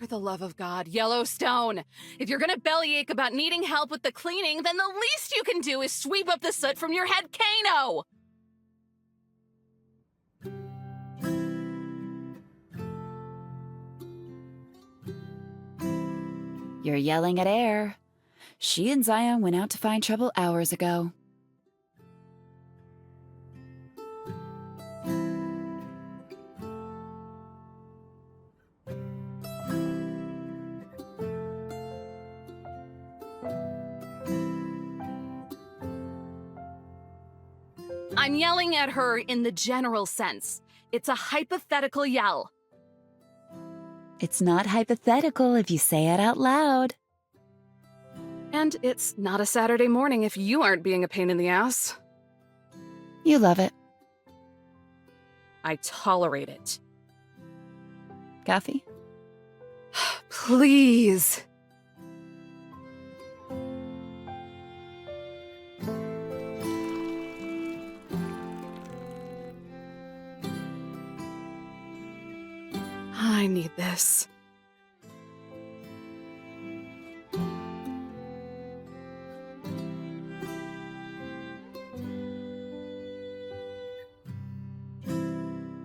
For the love of God, Yellowstone! If you're gonna bellyache about needing help with the cleaning, then the least you can do is sweep up the soot from your head Kano! You're yelling at air. She and Zion went out to find trouble hours ago. I'm yelling at her in the general sense. It's a hypothetical yell. It's not hypothetical if you say it out loud. And it's not a Saturday morning if you aren't being a pain in the ass. You love it. I tolerate it. Coffee? Please. I need this.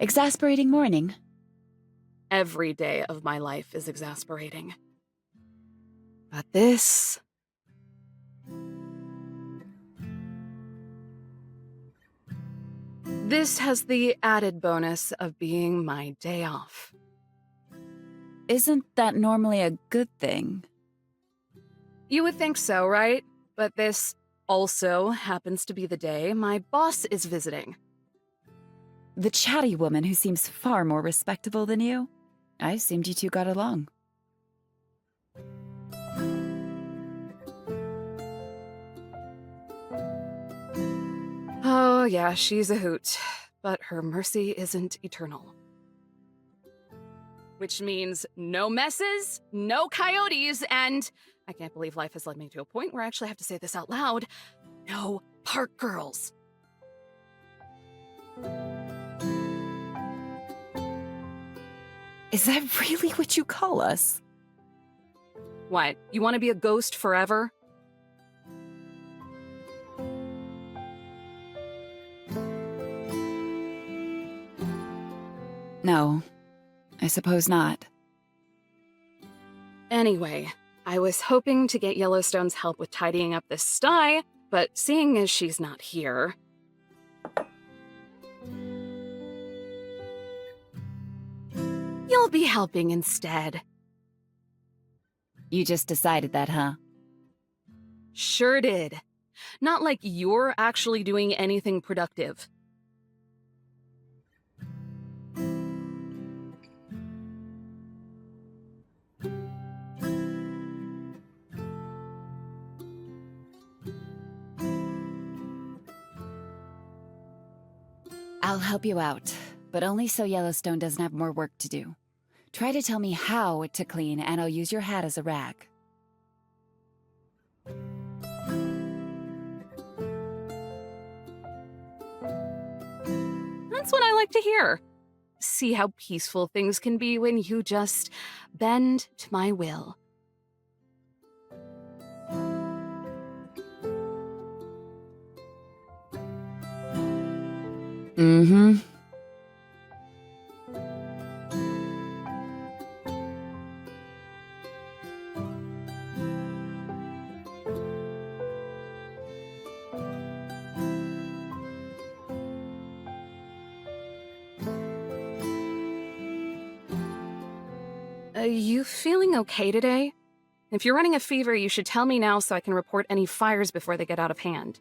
Exasperating morning. Every day of my life is exasperating. But this... This has the added bonus of being my day off. Isn't that normally a good thing? You would think so, right? But this also happens to be the day my boss is visiting. The chatty woman who seems far more respectable than you? I assumed you two got along. Oh, yeah, she's a hoot. But her mercy isn't eternal. Which means no messes, no coyotes, and I can't believe life has led me to a point where I actually have to say this out loud. No park girls. Is that really what you call us? What, you want to be a ghost forever? No, I suppose not. Anyway, I was hoping to get Yellowstone's help with tidying up this sty, but seeing as she's not here... You'll be helping instead. You just decided that, huh? Sure did. Not like you're actually doing anything productive. I'll help you out, but only so Yellowstone doesn't have more work to do. Try to tell me how to clean, and I'll use your hat as a rag. That's what I like to hear. See how peaceful things can be when you just bend to my will. Mm-hmm. You feeling okay today? If you're running a fever, you should tell me now so I can report any fires before they get out of hand.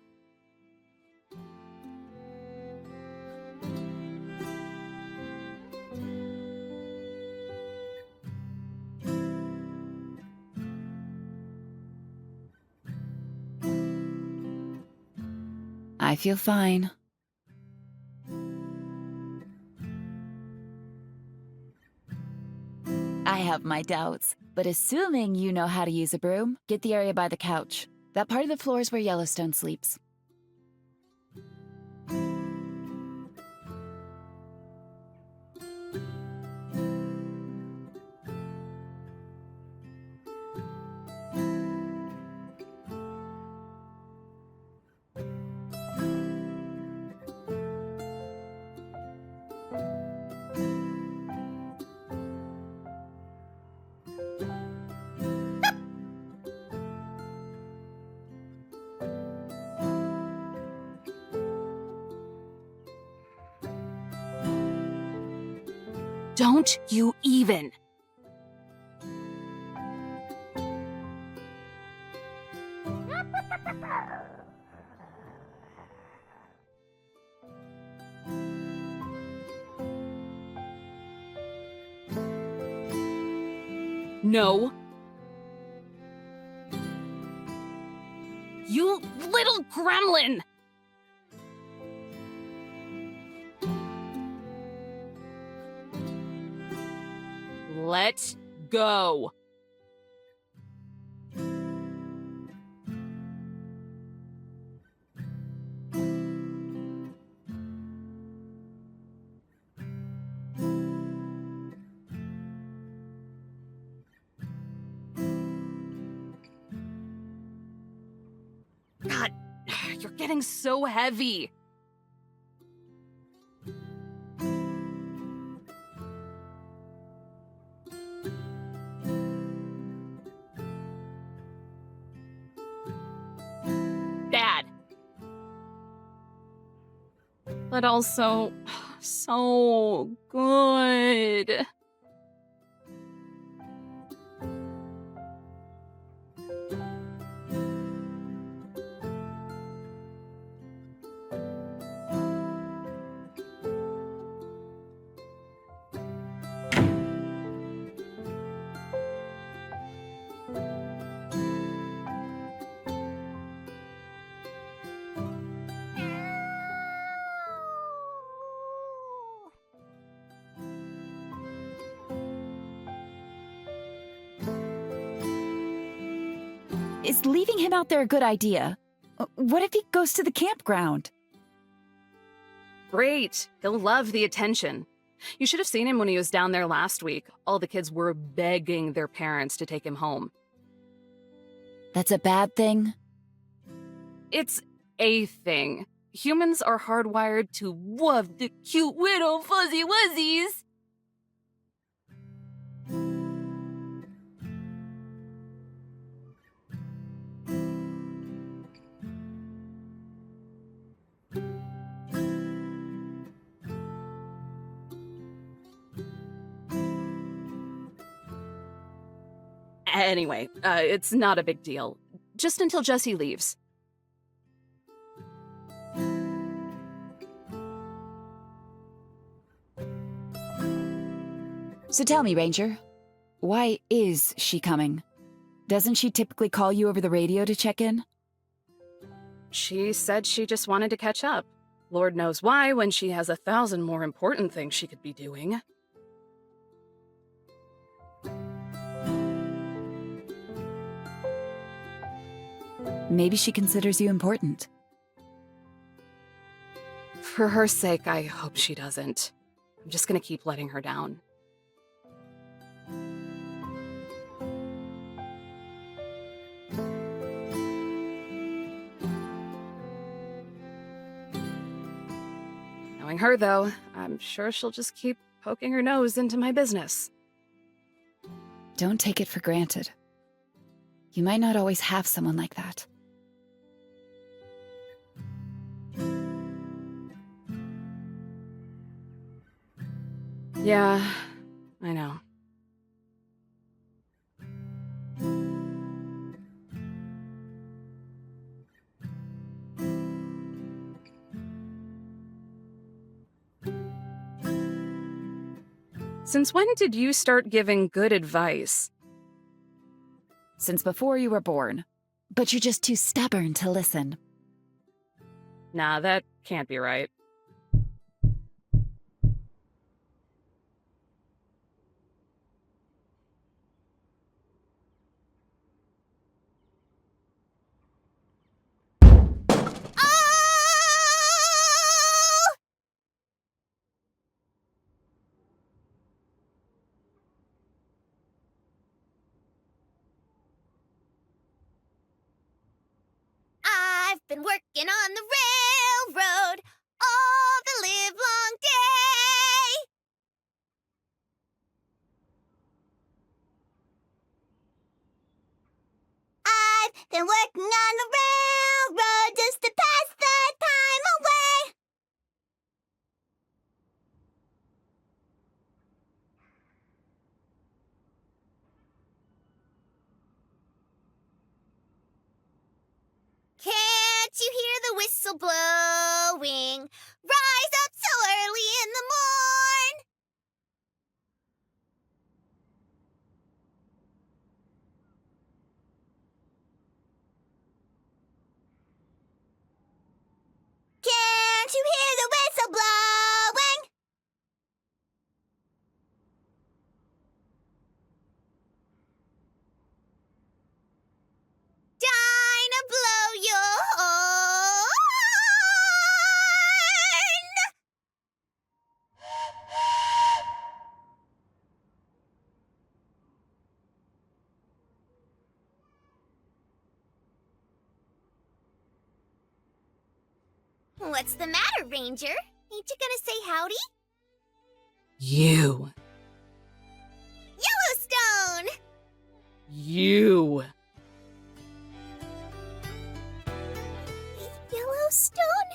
I feel fine. I have my doubts, but assuming you know how to use a broom, get the area by the couch. That part of the floor is where Yellowstone sleeps. Don't you even. No. You little gremlin! Let go. God, you're getting so heavy. Dad. But also, so good. Is leaving him out there a good idea? What if he goes to the campground? Great. He'll love the attention. You should have seen him when he was down there last week. All the kids were begging their parents to take him home. That's a bad thing? It's a thing. Humans are hardwired to love the cute little fuzzy wuzzies. Anyway, it's not a big deal. Just until Jesse leaves. So tell me, Ranger, why is she coming? Doesn't she typically call you over the radio to check in? She said she just wanted to catch up. Lord knows why when she has 1,000 more important things she could be doing. Maybe she considers you important. For her sake, I hope she doesn't. I'm just gonna keep letting her down. Knowing her, though, I'm sure she'll just keep poking her nose into my business. Don't take it for granted. You might not always have someone like that. Yeah, I know. Since when did you start giving good advice? Since before you were born. But you're just too stubborn to listen. Nah, that can't be right. I've been working on the railroad all the livelong day. I've been working on the railroad just to pass the time away. you hear the whistle blowing? Rise up so early in the morn. Can't you hear the whistle blowing? Dinah blow your horn. What's the matter, Ranger? Ain't you gonna say howdy? You. Yellowstone! You. Yellowstone?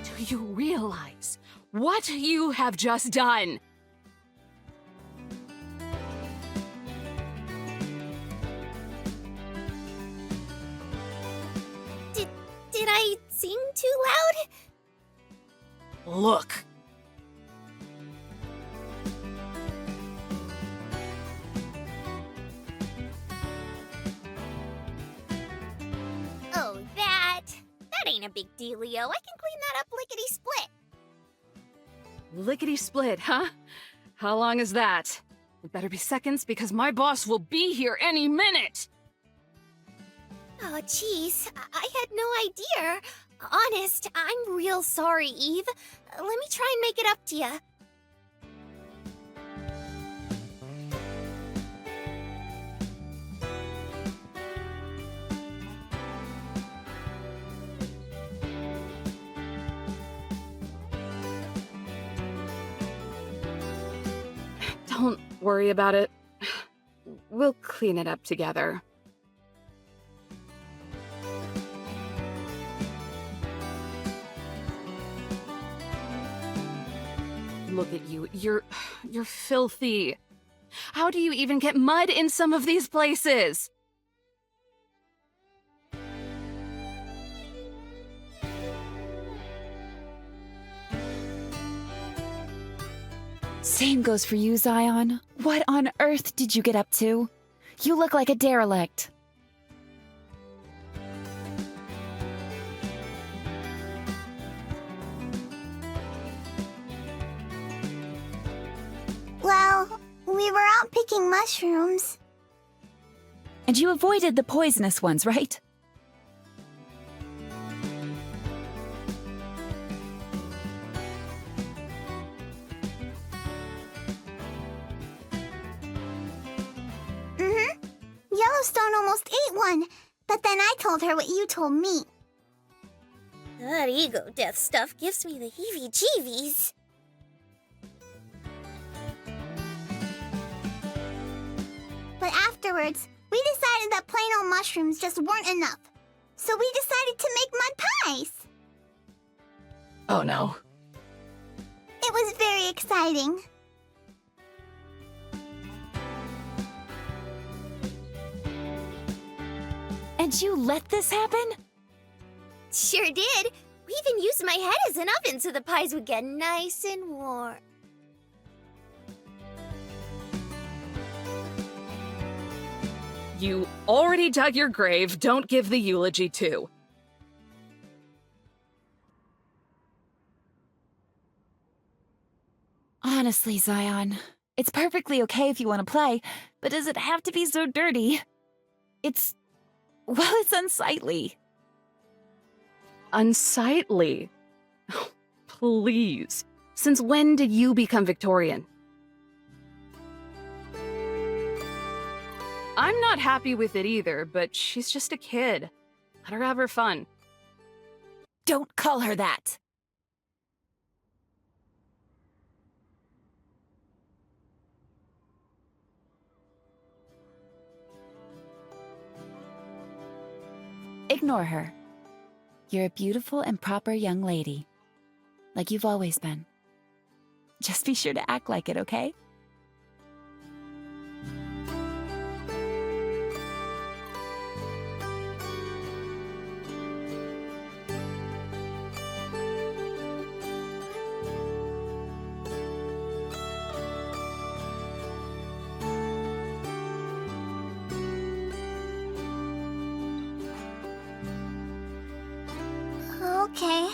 Do you realize what you have just done? Did I sing too loud? Look. Oh, that ain't a big dealio. I can clean that up lickety-split. Lickety-split, huh? How long is that? It better be seconds because my boss will be here any minute! Oh, jeez. I had no idea. Honest, I'm real sorry, Eve. Let me try and make it up to you. Don't worry about it. We'll clean it up together. Look at you. You're filthy. How do you even get mud in some of these places? Same goes for you, Zion. What on earth did you get up to? You look like a derelict. Well, we were out picking mushrooms. And you avoided the poisonous ones, right? Yellowstone almost ate one, but then I told her what you told me. That ego death stuff gives me the heebie-jeebies. But afterwards, we decided that plain old mushrooms just weren't enough. So we decided to make mud pies. Oh no. It was very exciting. And you let this happen? Sure did. We even used my head as an oven so the pies would get nice and warm. You already dug your grave. Don't give the eulogy too. Honestly, Zion, it's perfectly okay if you want to play, but does it have to be so dirty? It's unsightly. Unsightly? Please. Since when did you become Victorian? I'm not happy with it either, but she's just a kid. Let her have her fun. Don't call her that. Ignore her. You're a beautiful and proper young lady. Like you've always been. Just be sure to act like it, okay? Okay.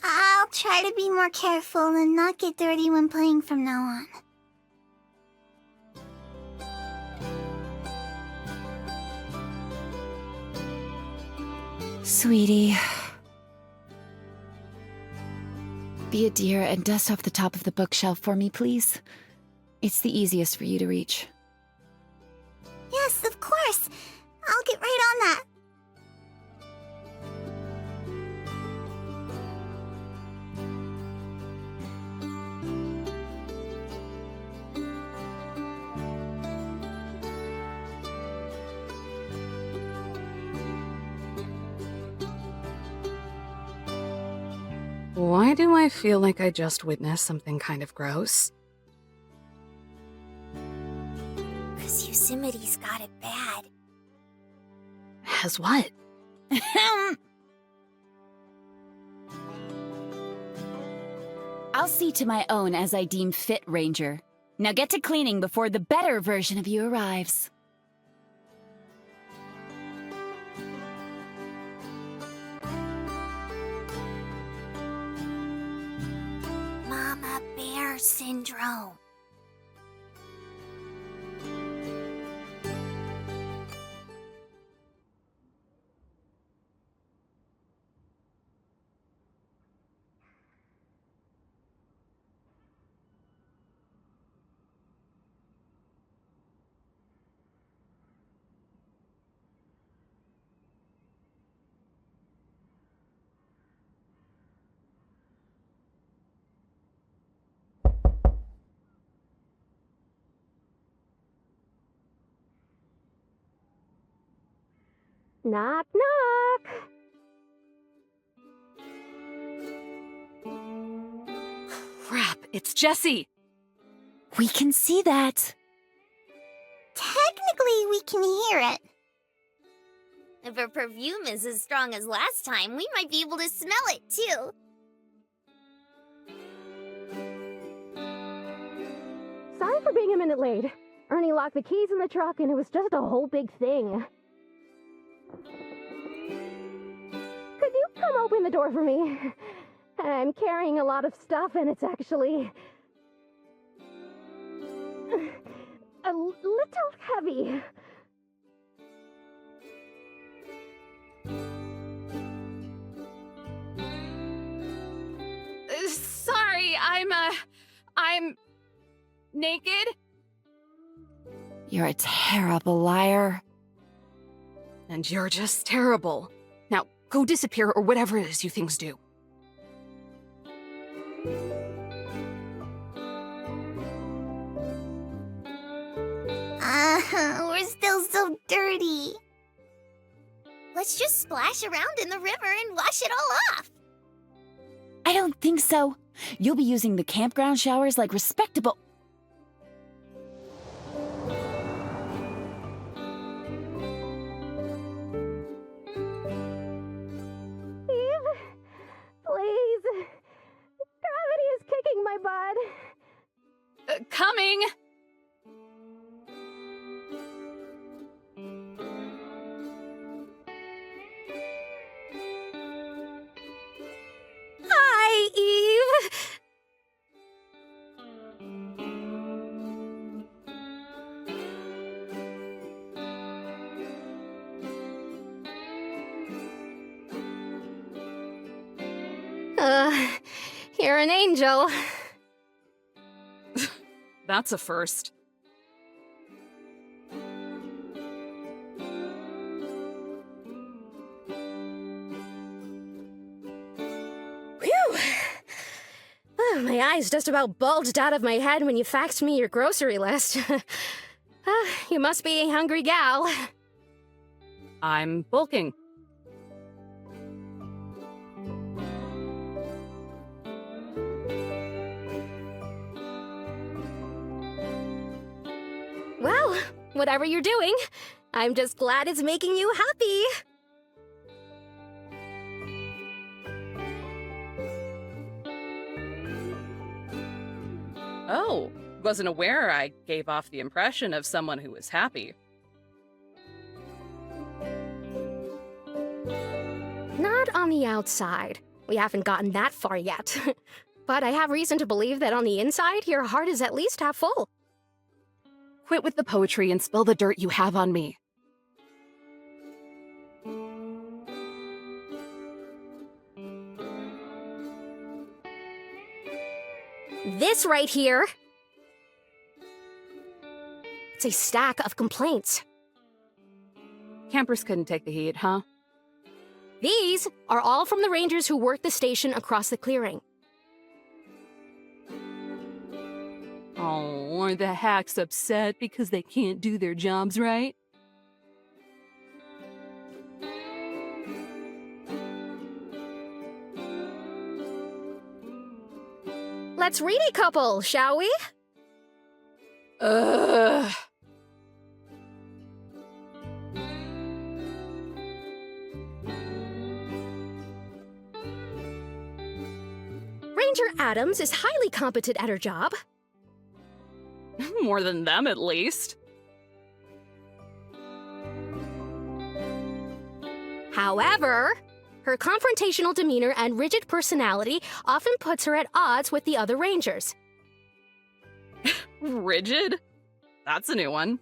I'll try to be more careful and not get dirty when playing from now on. Sweetie. Be a dear and dust off the top of the bookshelf for me, please. It's the easiest for you to reach. Yes, of course. I'll get right on that. Why do I feel like I just witnessed something kind of gross? 'Cause Yosemite's got it bad. Has what? I'll see to my own as I deem fit, Ranger. Now get to cleaning before the better version of you arrives. Mama Bear Syndrome. Knock, knock. Crap, it's Jessie! We can see that. Technically, we can hear it. If her perfume is as strong as last time, we might be able to smell it, too. Sorry for being a minute late. Ernie locked the keys in the truck and it was just a whole big thing. Could you come open the door for me? I'm carrying a lot of stuff and it's actually a little heavy. Sorry, I'm naked? You're a terrible liar. And you're just terrible. Now, go disappear or whatever it is you things do. We're still so dirty. Let's just splash around in the river and wash it all off. I don't think so. You'll be using the campground showers like respectable... Eve, please. Gravity is kicking my butt. Coming! Hi, Eve. You're an angel. That's a first. Whew! Oh, my eyes just about bulged out of my head when you faxed me your grocery list. You must be a hungry gal. I'm bulking. Well, whatever you're doing, I'm just glad it's making you happy. Oh, wasn't aware I gave off the impression of someone who was happy. Not on the outside. We haven't gotten that far yet. But I have reason to believe that on the inside, your heart is at least half full. Quit with the poetry and spill the dirt you have on me. This right here, it's a stack of complaints. Campers couldn't take the heat, huh? These are all from the rangers who work the station across the clearing. Oh, aren't the hacks upset because they can't do their jobs right? Let's read a couple, shall we? Ugh. Ranger Adams is highly competent at her job. More than them, at least. However, her confrontational demeanor and rigid personality often puts her at odds with the other rangers. Rigid? That's a new one.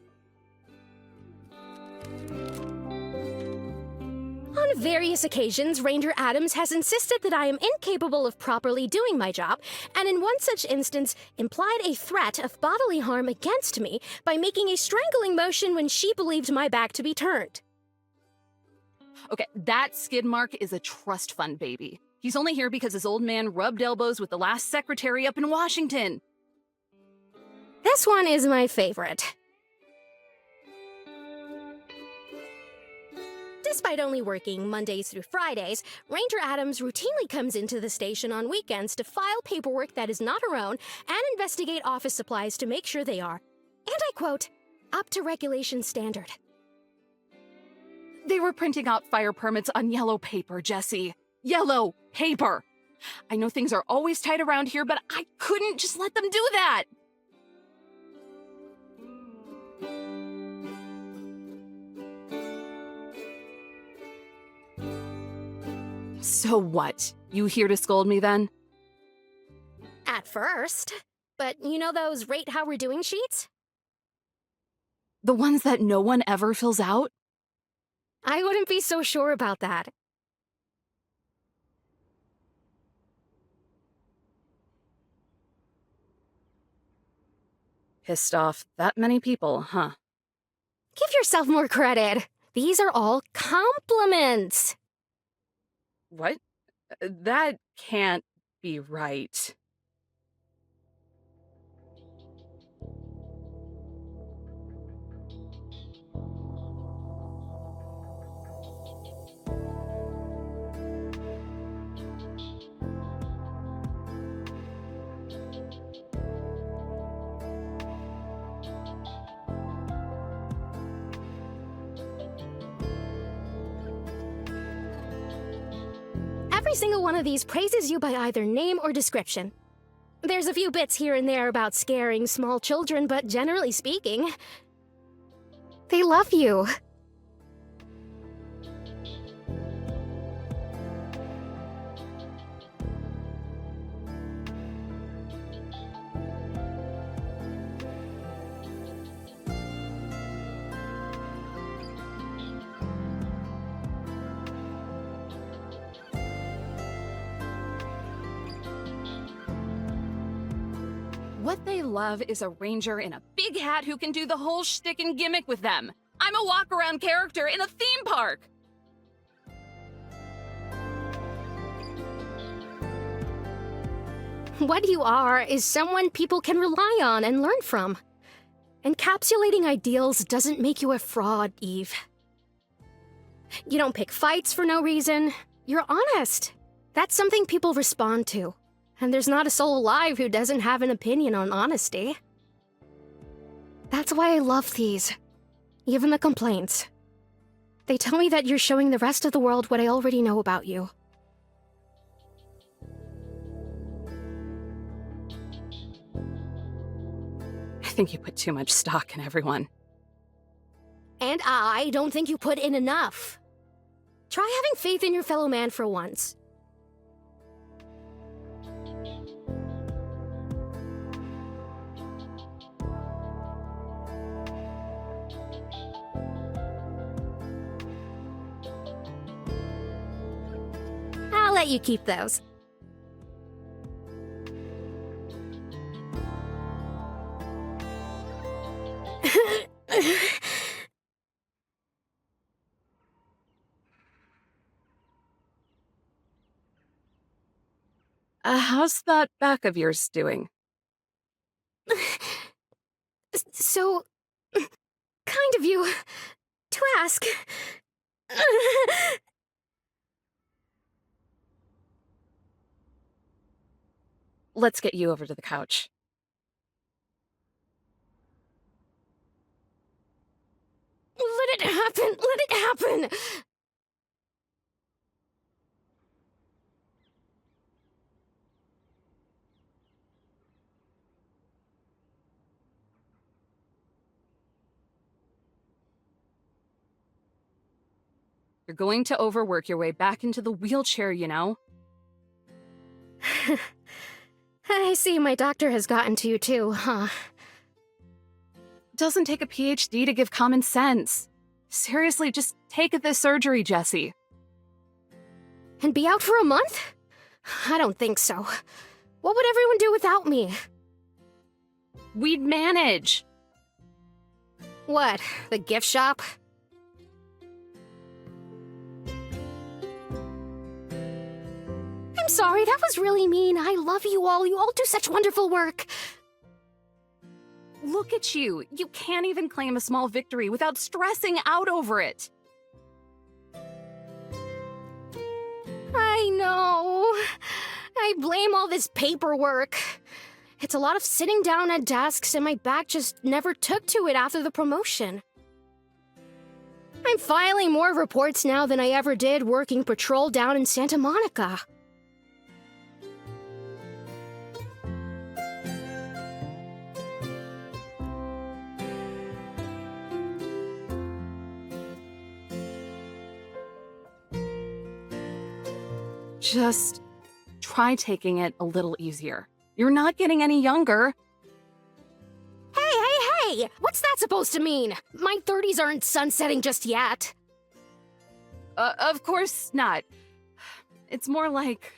On various occasions, Ranger Adams has insisted that I am incapable of properly doing my job, and in one such instance, implied a threat of bodily harm against me by making a strangling motion when she believed my back to be turned. Okay, that skid mark is a trust fund baby. He's only here because his old man rubbed elbows with the last secretary up in Washington. This one is my favorite. Despite only working Mondays through Fridays, Ranger Adams routinely comes into the station on weekends to file paperwork that is not her own and investigate office supplies to make sure they are, and I quote, up to regulation standard. They were printing out fire permits on yellow paper, Jesse. Yellow paper! I know things are always tight around here, but I couldn't just let them do that! So what? You here to scold me then? At first. But you know those rate how we're doing sheets? The ones that no one ever fills out? I wouldn't be so sure about that. Pissed off that many people, huh? Give yourself more credit. These are all compliments. What? That can't be right. Every single one of these praises you by either name or description. There's a few bits here and there about scaring small children, but generally speaking, they love you. What they love is a ranger in a big hat who can do the whole shtick and gimmick with them. I'm a walk-around character in a theme park! What you are is someone people can rely on and learn from. Encapsulating ideals doesn't make you a fraud, Eve. You don't pick fights for no reason. You're honest. That's something people respond to. And there's not a soul alive who doesn't have an opinion on honesty. That's why I love these. Even the complaints. They tell me that you're showing the rest of the world what I already know about you. I think you put too much stock in everyone. And I don't think you put in enough. Try having faith in your fellow man for once. I'll let you keep those. How's that back of yours doing? So, kind of you to ask. Let's get you over to the couch. Let it happen! Let it happen! You're going to overwork your way back into the wheelchair, you know? I see my doctor has gotten to you too, huh? Doesn't take a PhD to give common sense. Seriously, just take this surgery, Jessie. And be out for a month? I don't think so. What would everyone do without me? We'd manage. What, the gift shop? I'm sorry, that was really mean. I love you all. You all do such wonderful work. Look at you. You can't even claim a small victory without stressing out over it. I know. I blame all this paperwork. It's a lot of sitting down at desks, and my back just never took to it after the promotion. I'm filing more reports now than I ever did working patrol down in Santa Monica. Just try taking it a little easier. You're not getting any younger. Hey! What's that supposed to mean? My 30s aren't sunsetting just yet. Of course not. It's more like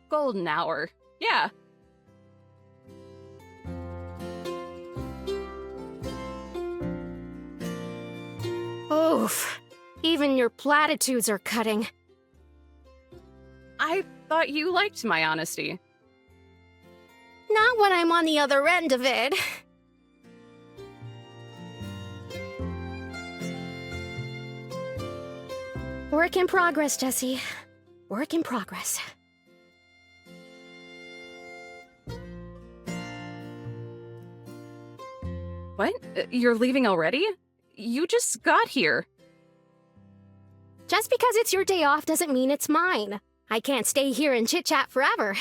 golden hour. Yeah. Oof. Even your platitudes are cutting. I thought you liked my honesty. Not when I'm on the other end of it. Work in progress, Jessie. Work in progress. What? You're leaving already? You just got here. Just because it's your day off doesn't mean it's mine. I can't stay here and chit-chat forever.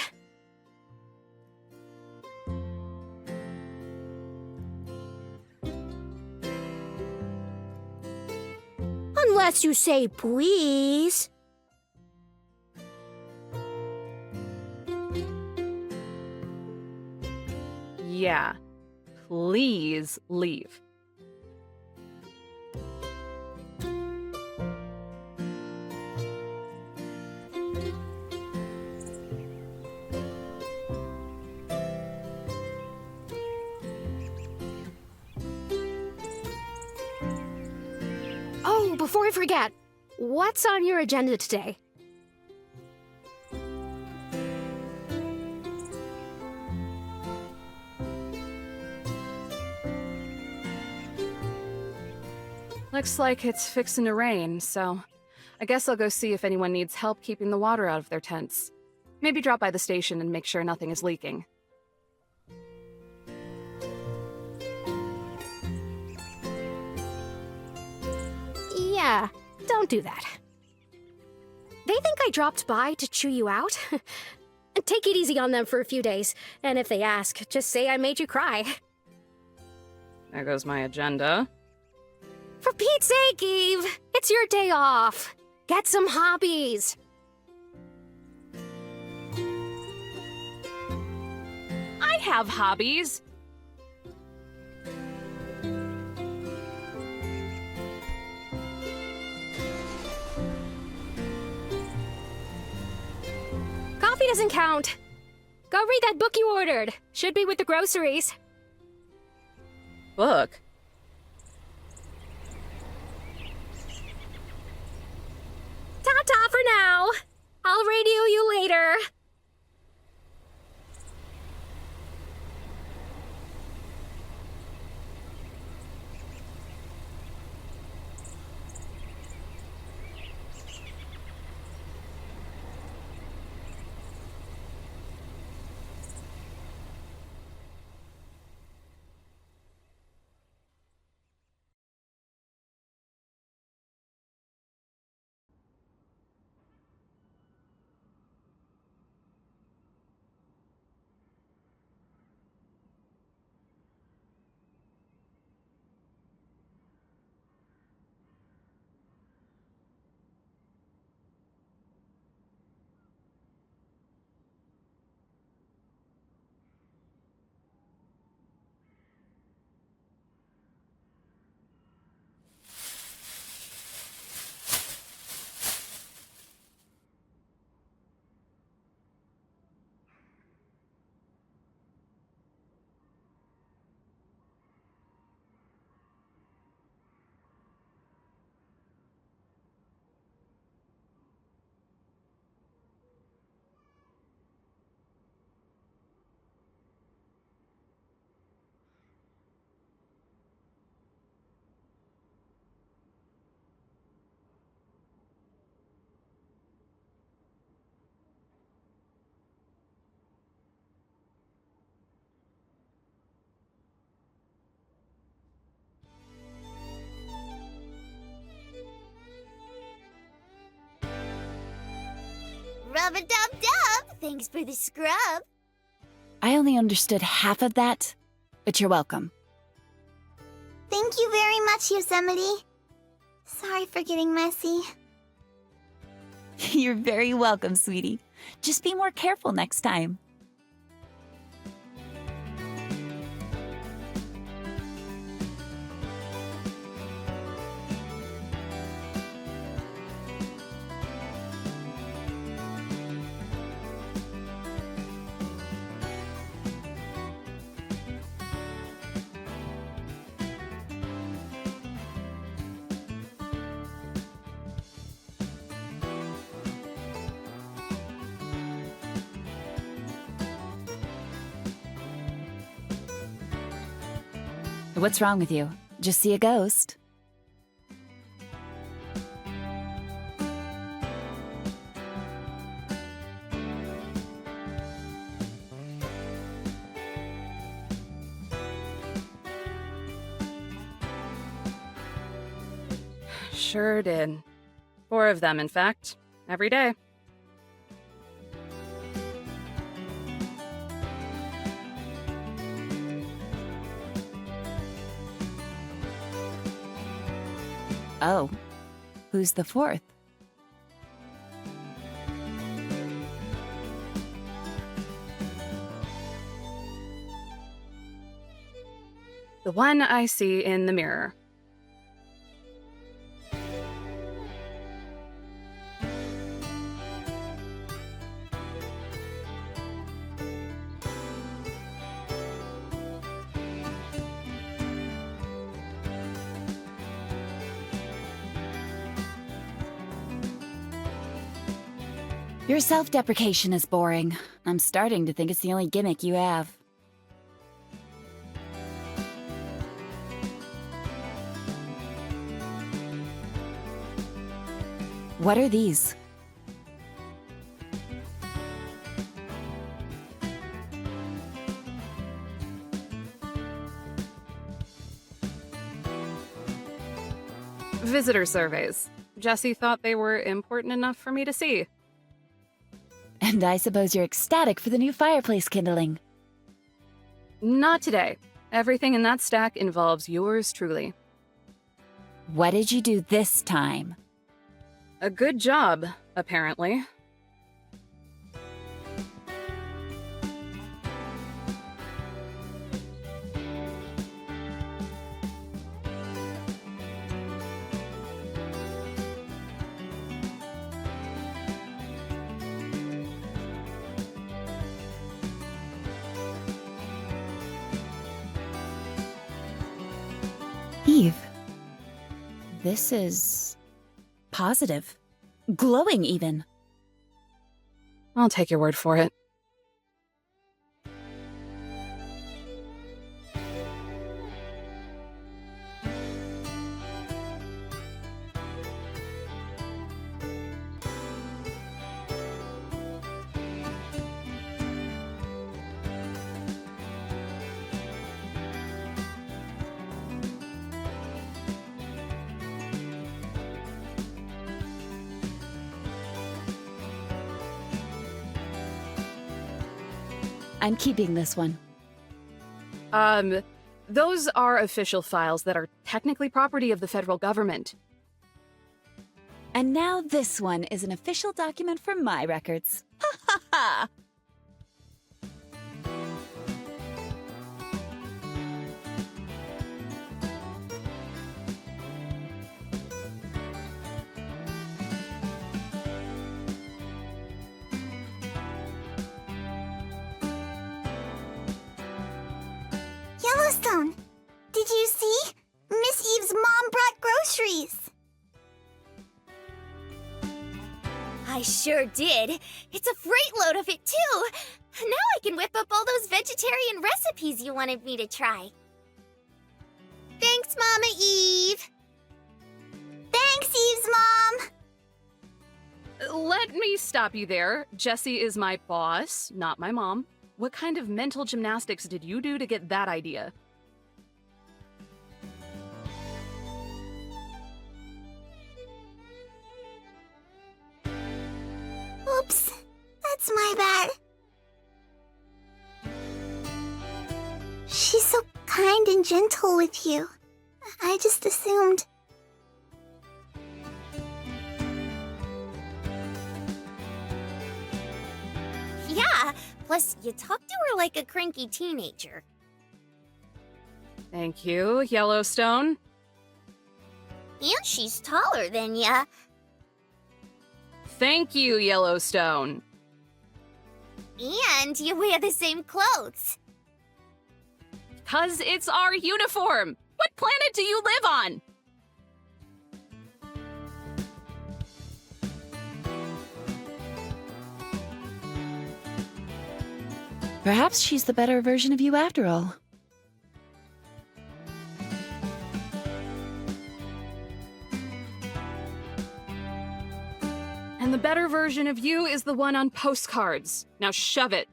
Unless you say please. Yeah. Please leave. Oh, before I forget, what's on your agenda today? Looks like it's fixing to rain, so I guess I'll go see if anyone needs help keeping the water out of their tents. Maybe drop by the station and make sure nothing is leaking. Yeah, don't do that. They think I dropped by to chew you out. Take it easy on them for a few days, and if they ask, just say I made you cry. There goes my agenda. For Pete's sake, Eve! It's your day off. Get some hobbies. I have hobbies. Coffee doesn't count. Go read that book you ordered. Should be with the groceries. Book? Ta-ta for now. I'll radio you later. Rub-a-dub-dub! Thanks for the scrub. I only understood half of that, but you're welcome. Thank you very much, Yosemite. Sorry for getting messy. You're very welcome, sweetie. Just be more careful next time. What's wrong with you? Just see a ghost? Sure did. 4 of them, in fact. Every day. Oh, who's the 4th? The one I see in the mirror. Your self-deprecation is boring. I'm starting to think it's the only gimmick you have. What are these? Visitor surveys. Jesse thought they were important enough for me to see. And I suppose you're ecstatic for the new fireplace kindling. Not today. Everything in that stack involves yours truly. What did you do this time? A good job, apparently. Eve, this is positive. Glowing, even. I'll take your word for it. I'm keeping this one. Those are official files that are technically property of the federal government. And now this one is an official document for my records. Ha ha ha! Yellowstone, did you see? Miss Eve's mom brought groceries. I sure did. It's a freight load of it, too. Now I can whip up all those vegetarian recipes you wanted me to try. Thanks, Mama Eve. Thanks, Eve's mom. Let me stop you there. Jessie is my boss, not my mom. What kind of mental gymnastics did you do to get that idea? Oops, that's my bad. She's so kind and gentle with you. I just assumed. Yeah, plus you talk to her like a cranky teenager. Thank you, Yellowstone. And she's taller than ya. Thank you, Yellowstone. And you wear the same clothes. 'Cause it's our uniform! What planet do you live on? Perhaps she's the better version of you after all. And the better version of you is the one on postcards. Now shove it.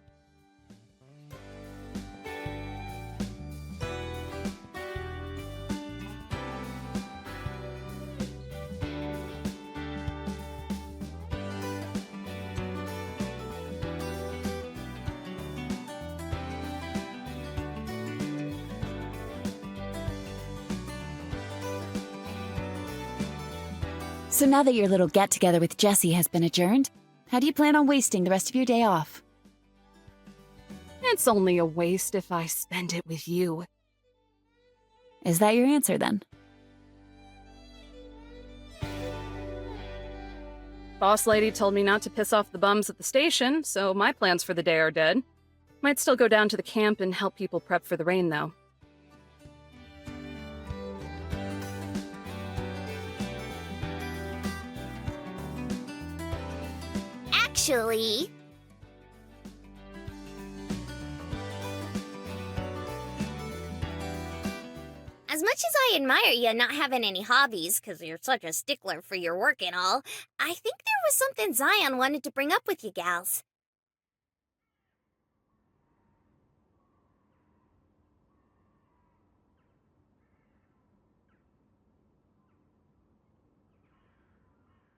So now that your little get-together with Jessie has been adjourned, how do you plan on wasting the rest of your day off? It's only a waste if I spend it with you. Is that your answer, then? Boss lady told me not to piss off the bums at the station, so my plans for the day are dead. Might still go down to the camp and help people prep for the rain, though. Actually, as much as I admire you not having any hobbies, 'cause you're such a stickler for your work and all, I think there was something Zion wanted to bring up with you gals.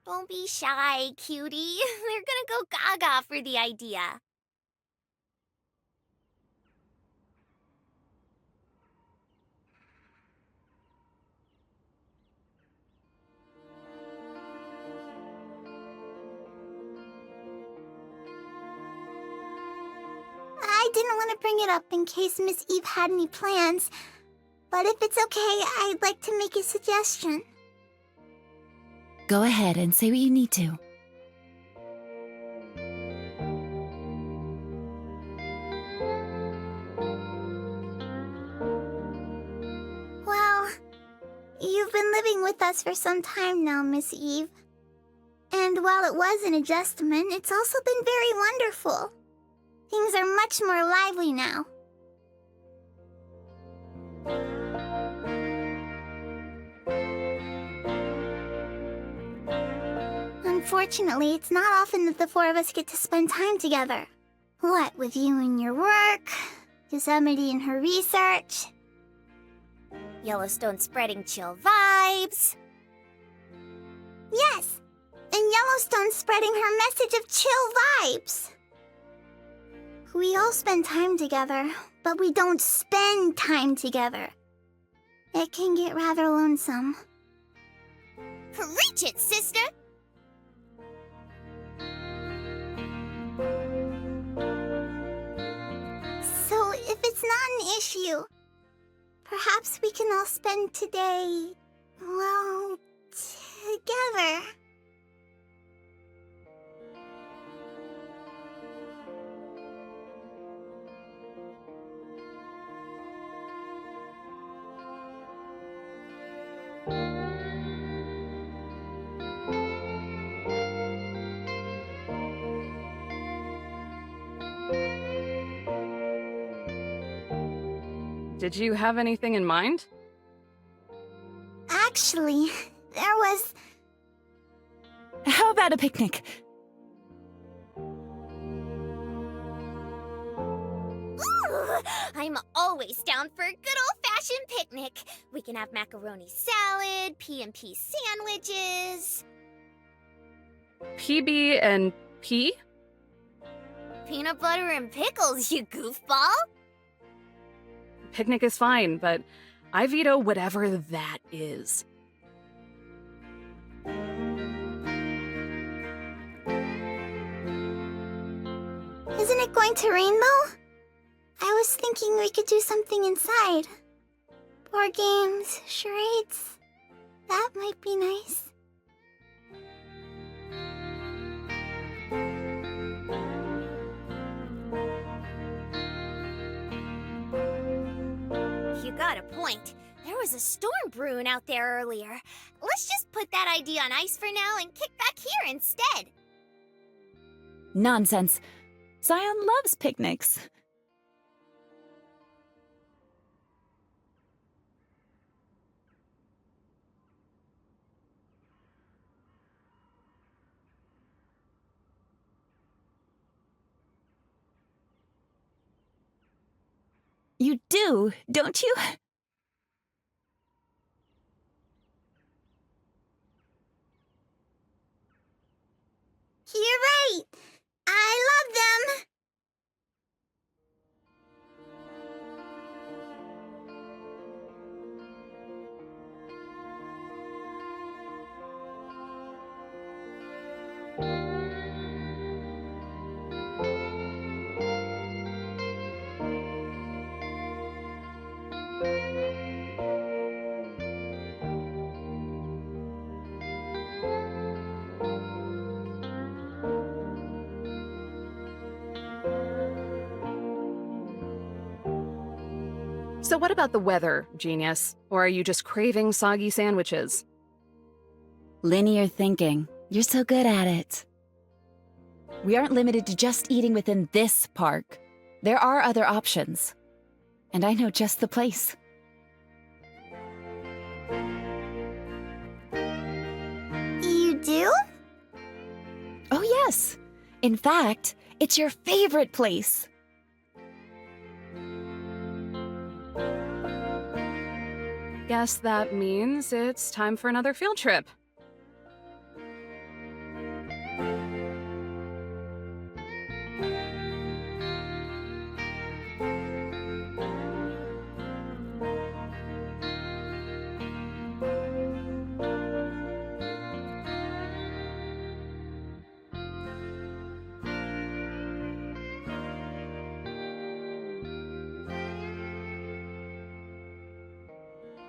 Don't be shy, cutie. They're gonna go gaga for the idea. didn't want to bring it up in case Miss Eve had any plans. But if it's okay, I'd like to make a suggestion. Go ahead and say what you need to. Well, you've been living with us for some time now, Miss Eve. And while it was an adjustment, it's also been very wonderful. Things are much more lively now. Unfortunately, it's not often that the four of us get to spend time together. What with you and your work, Yosemite and her research, Yellowstone spreading chill vibes. yes, and Yellowstone spreading her message of chill vibes. We all spend time together, but we don't spend time together. It can get rather lonesome. Preach it, sister! So if it's not an issue, perhaps we can all spend today, well, together. Did you have anything in mind? Actually, there was... How about a picnic? Ooh, I'm always down for a good old-fashioned picnic. We can have macaroni salad, P&P sandwiches. PB and P? Peanut butter and pickles, you goofball. Picnic is fine, but I veto whatever that is. Isn't it going to rain, though? I was thinking we could do something inside. Board games, charades. That might be nice. You got a point. There was a storm brewing out there earlier. Let's just put that idea on ice for now and kick back here instead. Nonsense. Zion loves picnics. You do, don't you? You're right. I love them. So what about the weather, genius? Or are you just craving soggy sandwiches? Linear thinking. You're so good at it. We aren't limited to just eating within this park. There are other options. And I know just the place. You do? Oh, yes. In fact, it's your favorite place. Guess that means it's time for another field trip.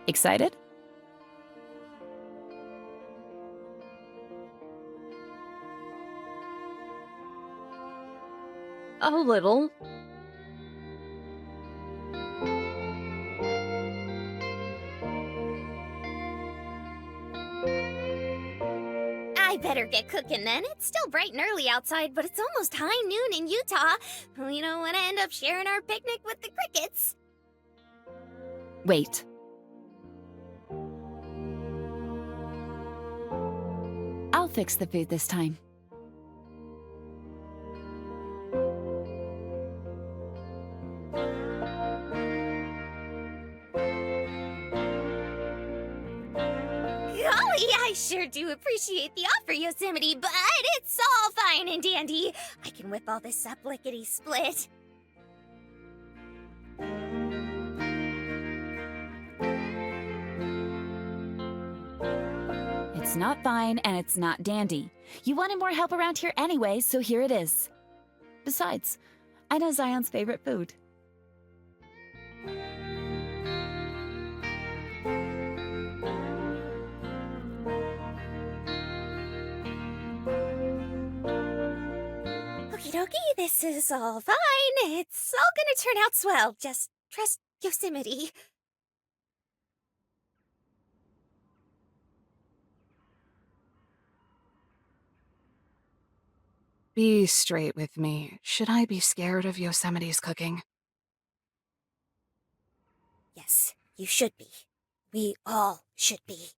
Excited? A little. I better get cooking then. It's still bright and early outside, but it's almost high noon in Utah. We don't want to end up sharing our picnic with the crickets. Wait. I'll fix the food this time. Golly, I sure do appreciate the offer, Yosemite, but it's all fine and dandy. I can whip all this up lickety-split. It's not fine and it's not dandy. You wanted more help around here anyway, so here it is. Besides, I know Zion's favorite food. Okie dokie, this is all fine. It's all gonna turn out swell. Just trust Yosemite. Be straight with me. Should I be scared of Yosemite's cooking? Yes, you should be. We all should be.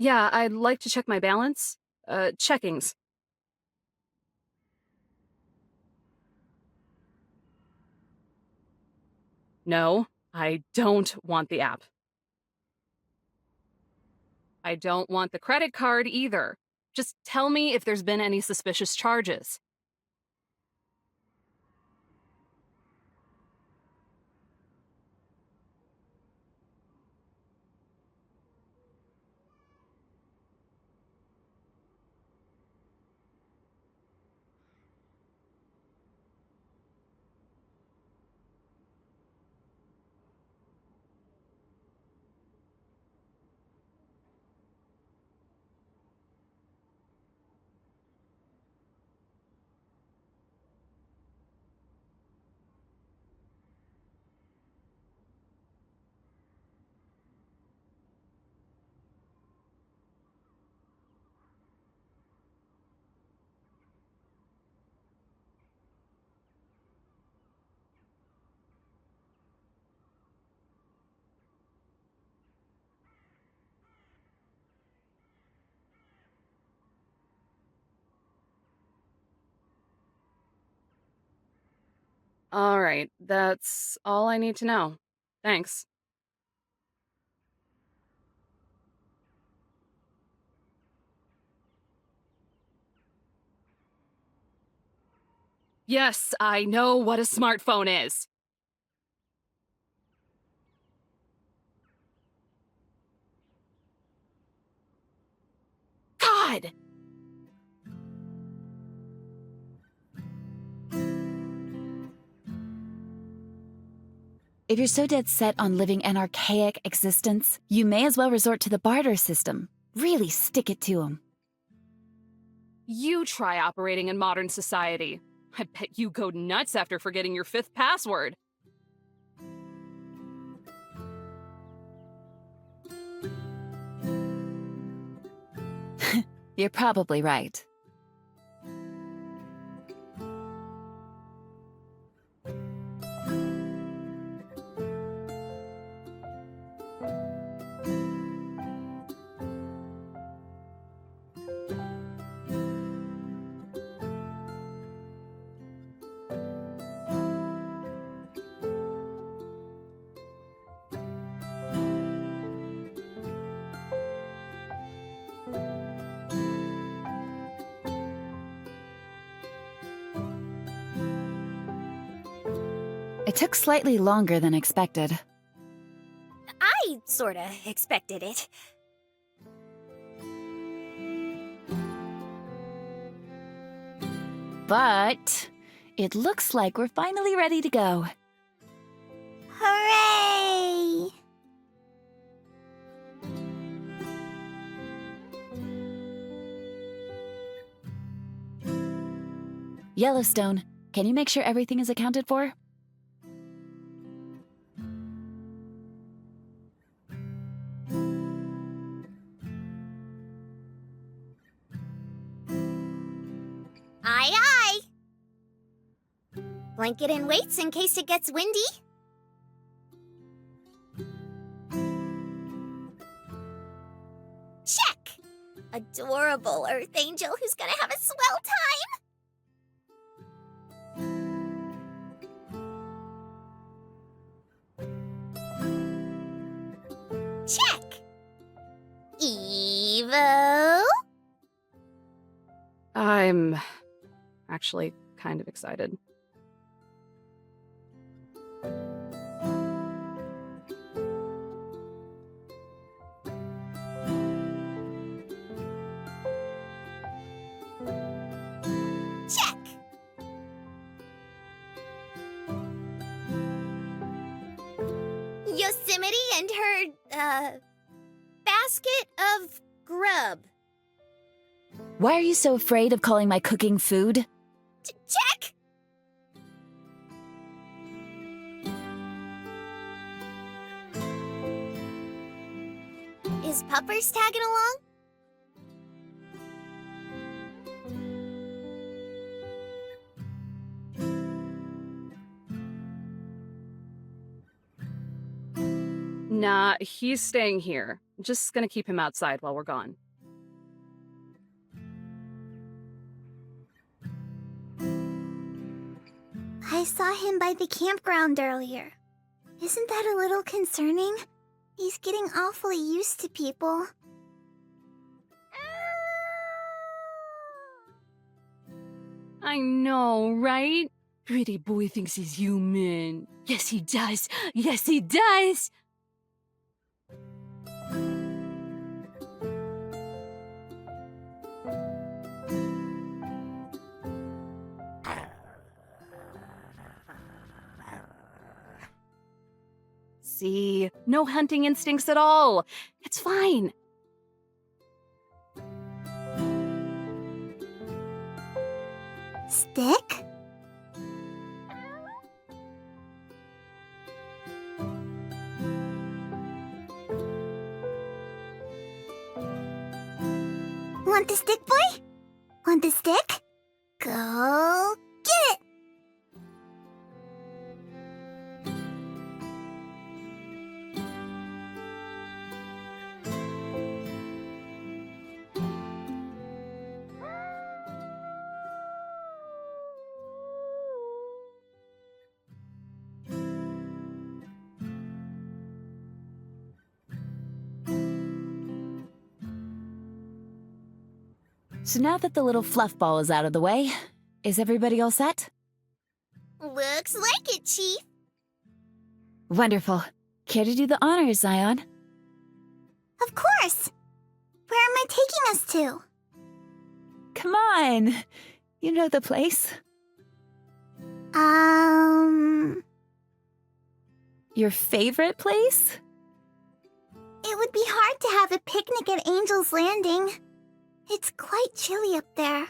Yeah, I'd like to check my balance. Checkings. No, I don't want the app. I don't want the credit card either. Just tell me if there's been any suspicious charges. All right, that's all I need to know. Thanks. Yes, I know what a smartphone is. God! If you're so dead set on living an archaic existence, you may as well resort to the barter system. Really stick it to 'em. You try operating in modern society. I bet you go nuts after forgetting your 5th password. You're probably right. It took slightly longer than expected. I sorta expected it. But it looks like we're finally ready to go. Hooray! Yellowstone, can you make sure everything is accounted for? Aye, aye. Blanket and weights in case it gets windy. Check! Adorable Earth Angel who's gonna have a swell time! Check! Evo? I'm actually kind of excited. Check! Yosemite and her, basket of grub. Why are you so afraid of calling my cooking food? Check! Is Puppers tagging along? Nah, he's staying here. Just gonna keep him outside while we're gone. I saw him by the campground earlier. Isn't that a little concerning? He's getting awfully used to people. I know, right? Pretty boy thinks he's human. Yes, he does. Yes, he does. See, no hunting instincts at all. It's fine. Stick? Want the stick, boy? Want the stick? Go get it! So now that the little fluff ball is out of the way, is everybody all set? Looks like it, Chief. Wonderful. Care to do the honors, Zion? Of course! Where am I taking us to? Come on! You know the place. Your favorite place? It would be hard to have a picnic at Angel's Landing. It's quite chilly up there.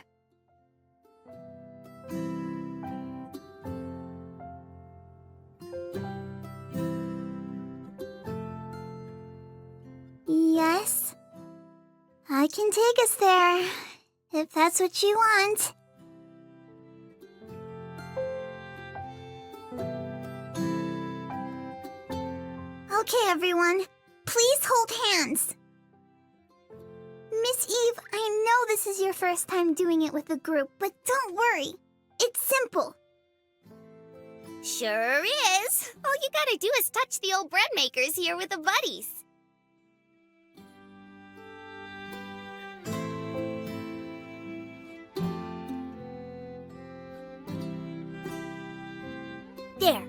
Yes, I can take us there, if that's what you want. Okay, everyone, please hold hands. Miss Eve, I know this is your first time doing it with a group, but don't worry. It's simple. Sure is. All you gotta do is touch the old bread makers here with the buddies. There.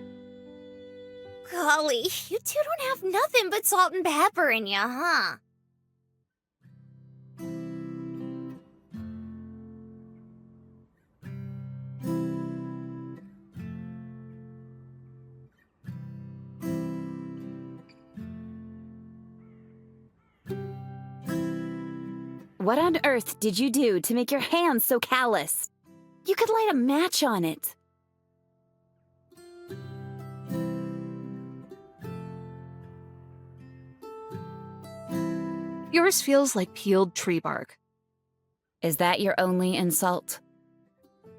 Golly, you two don't have nothing but salt and pepper in ya, huh? What on earth did you do to make your hands so callous? You could light a match on it. Yours feels like peeled tree bark. Is that your only insult?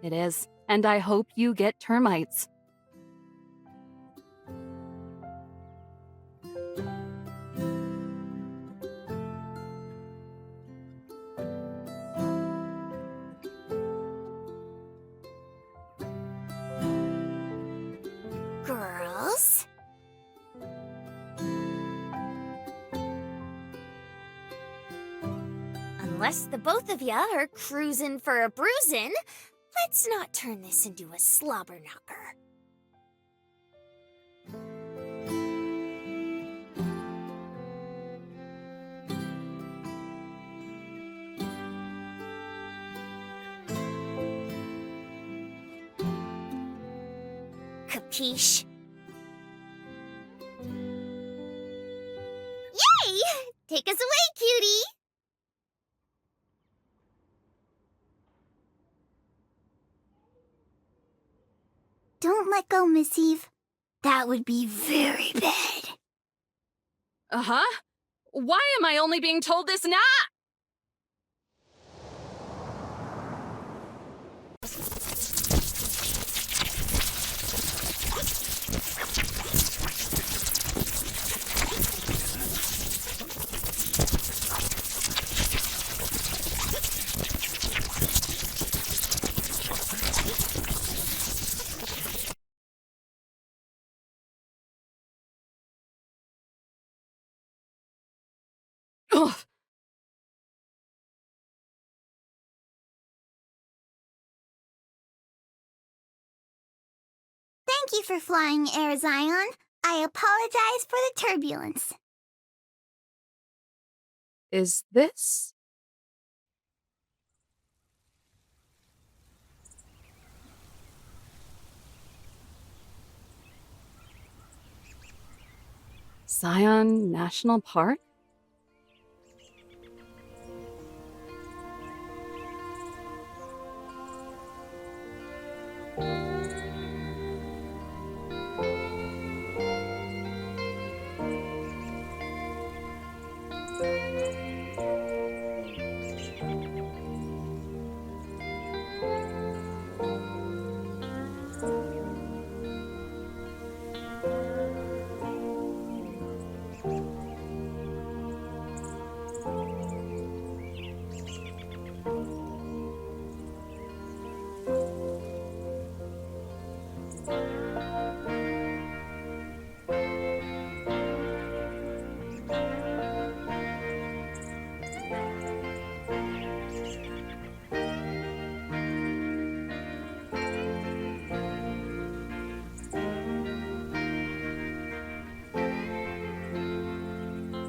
It is, and I hope you get termites. Girls? Unless the both of ya are cruising for a bruising, let's not turn this into a slobber knocker. Capiche? Yay! Take us away, cutie! Don't let go, Miss Eve. That would be very bad. Uh-huh? Why am I only being told this now? Ugh. Thank you for flying, Air Zion. I apologize for the turbulence. Is this? Zion National Park?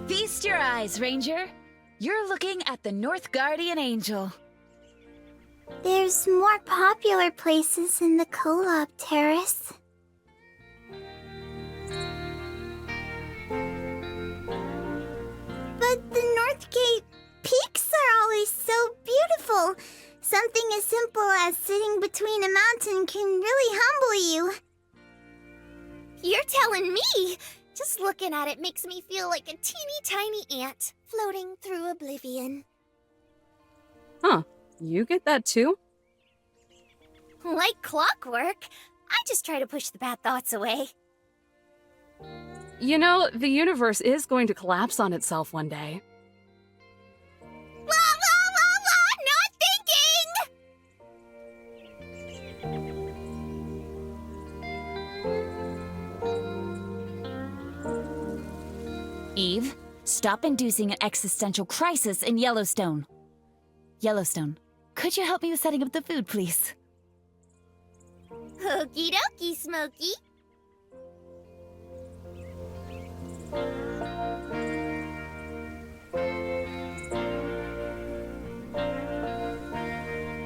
Feast your eyes, Ranger. You're looking at the North Guardian Angel. There's more popular places in the Co-op Terrace. But the North Gate peaks are always so beautiful. Something as simple as sitting between a mountain can really humble you. You're telling me! Just looking at it makes me feel like a teeny tiny ant floating through oblivion. Huh. You get that too? Like clockwork. I just try to push the bad thoughts away. You know, the universe is going to collapse on itself one day. La la la la! Not thinking! Eve, stop inducing an existential crisis in Yellowstone. Yellowstone, could you help me with setting up the food, please? Okie dokie, Smokey.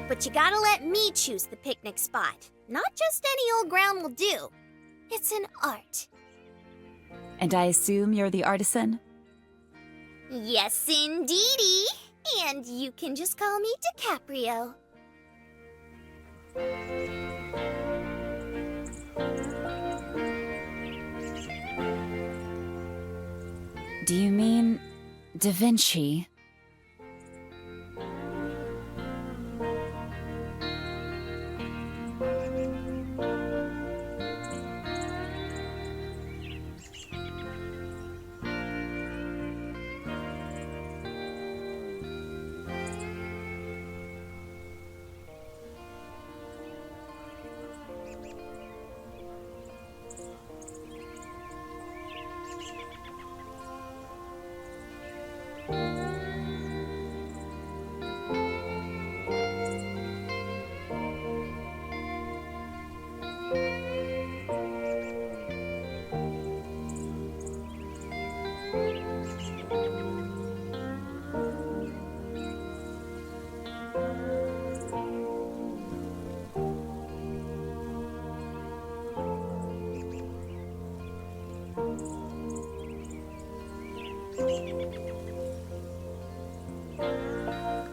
But you gotta let me choose the picnic spot. Not just any old ground will do. It's an art. And I assume you're the artisan? Yes, indeedy. And you can just call me DiCaprio. Do you mean Da Vinci?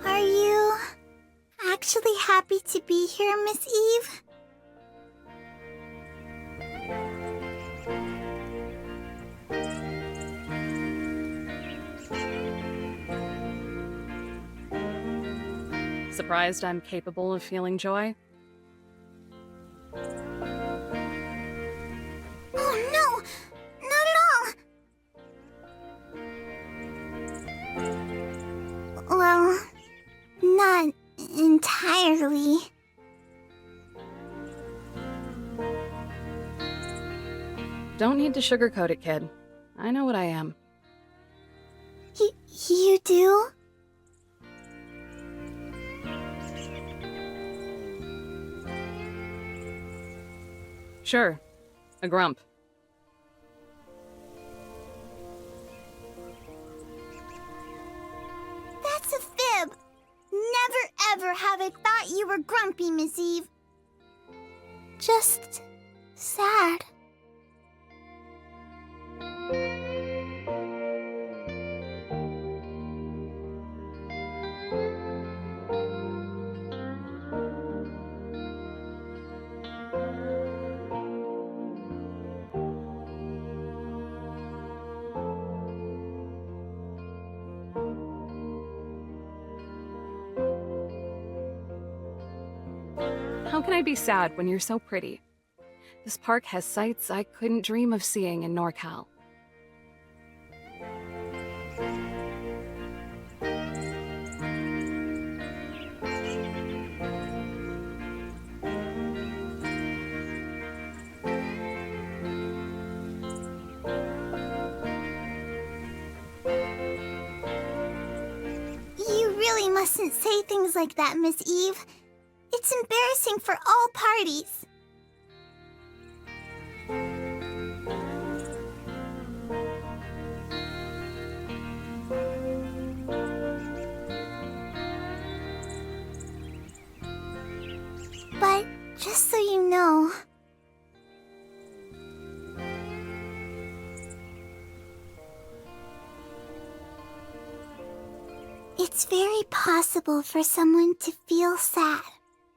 Are you actually happy to be here, Miss Eve? Surprised I'm capable of feeling joy? Oh no! Not at all! Well, not entirely. Don't need to sugarcoat it, kid. I know what I am. You do? Sure. A grump. That's a fib. Never ever have I thought you were grumpy, Miss Eve. Just sad. How can I be sad when you're so pretty? This park has sights I couldn't dream of seeing in NorCal. You really mustn't say things like that, Miss Eve. It's embarrassing for all parties. But just so you know, it's very possible for someone to feel sad,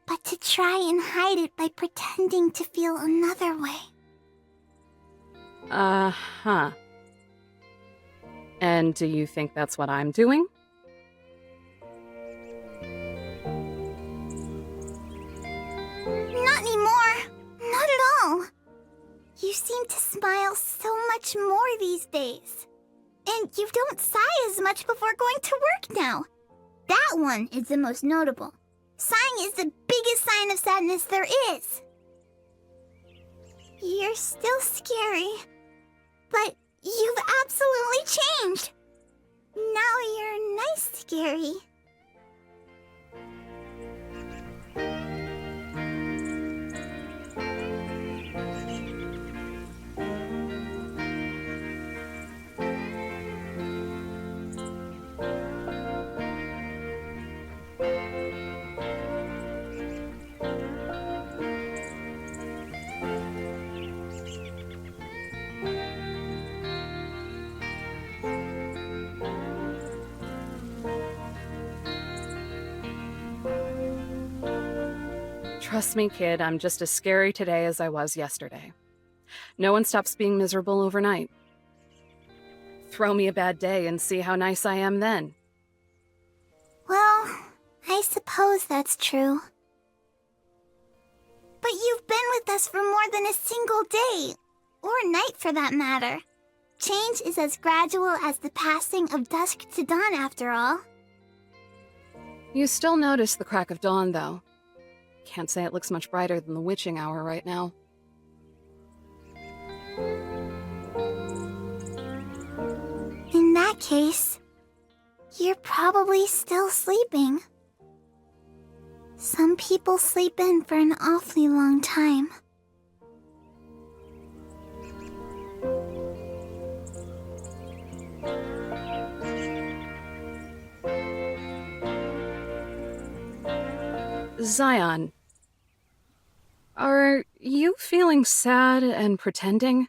but to try and hide it by pretending to feel another way. Uh-huh. And do you think that's what I'm doing? Not anymore. Not at all. You seem to smile so much more these days. And you don't sigh as much before going to work now. That one is the most notable. Sighing is the biggest sign of sadness there is. You're still scary, but you've absolutely changed. Now you're nice scary. Trust me, kid, I'm just as scary today as I was yesterday. No one stops being miserable overnight. Throw me a bad day and see how nice I am then. Well, I suppose that's true. But you've been with us for more than a single day, or night for that matter. Change is as gradual as the passing of dusk to dawn, after all. You still notice the crack of dawn, though. Can't say it looks much brighter than the witching hour right now. In that case, you're probably still sleeping. Some people sleep in for an awfully long time. Zion, are you feeling sad and pretending?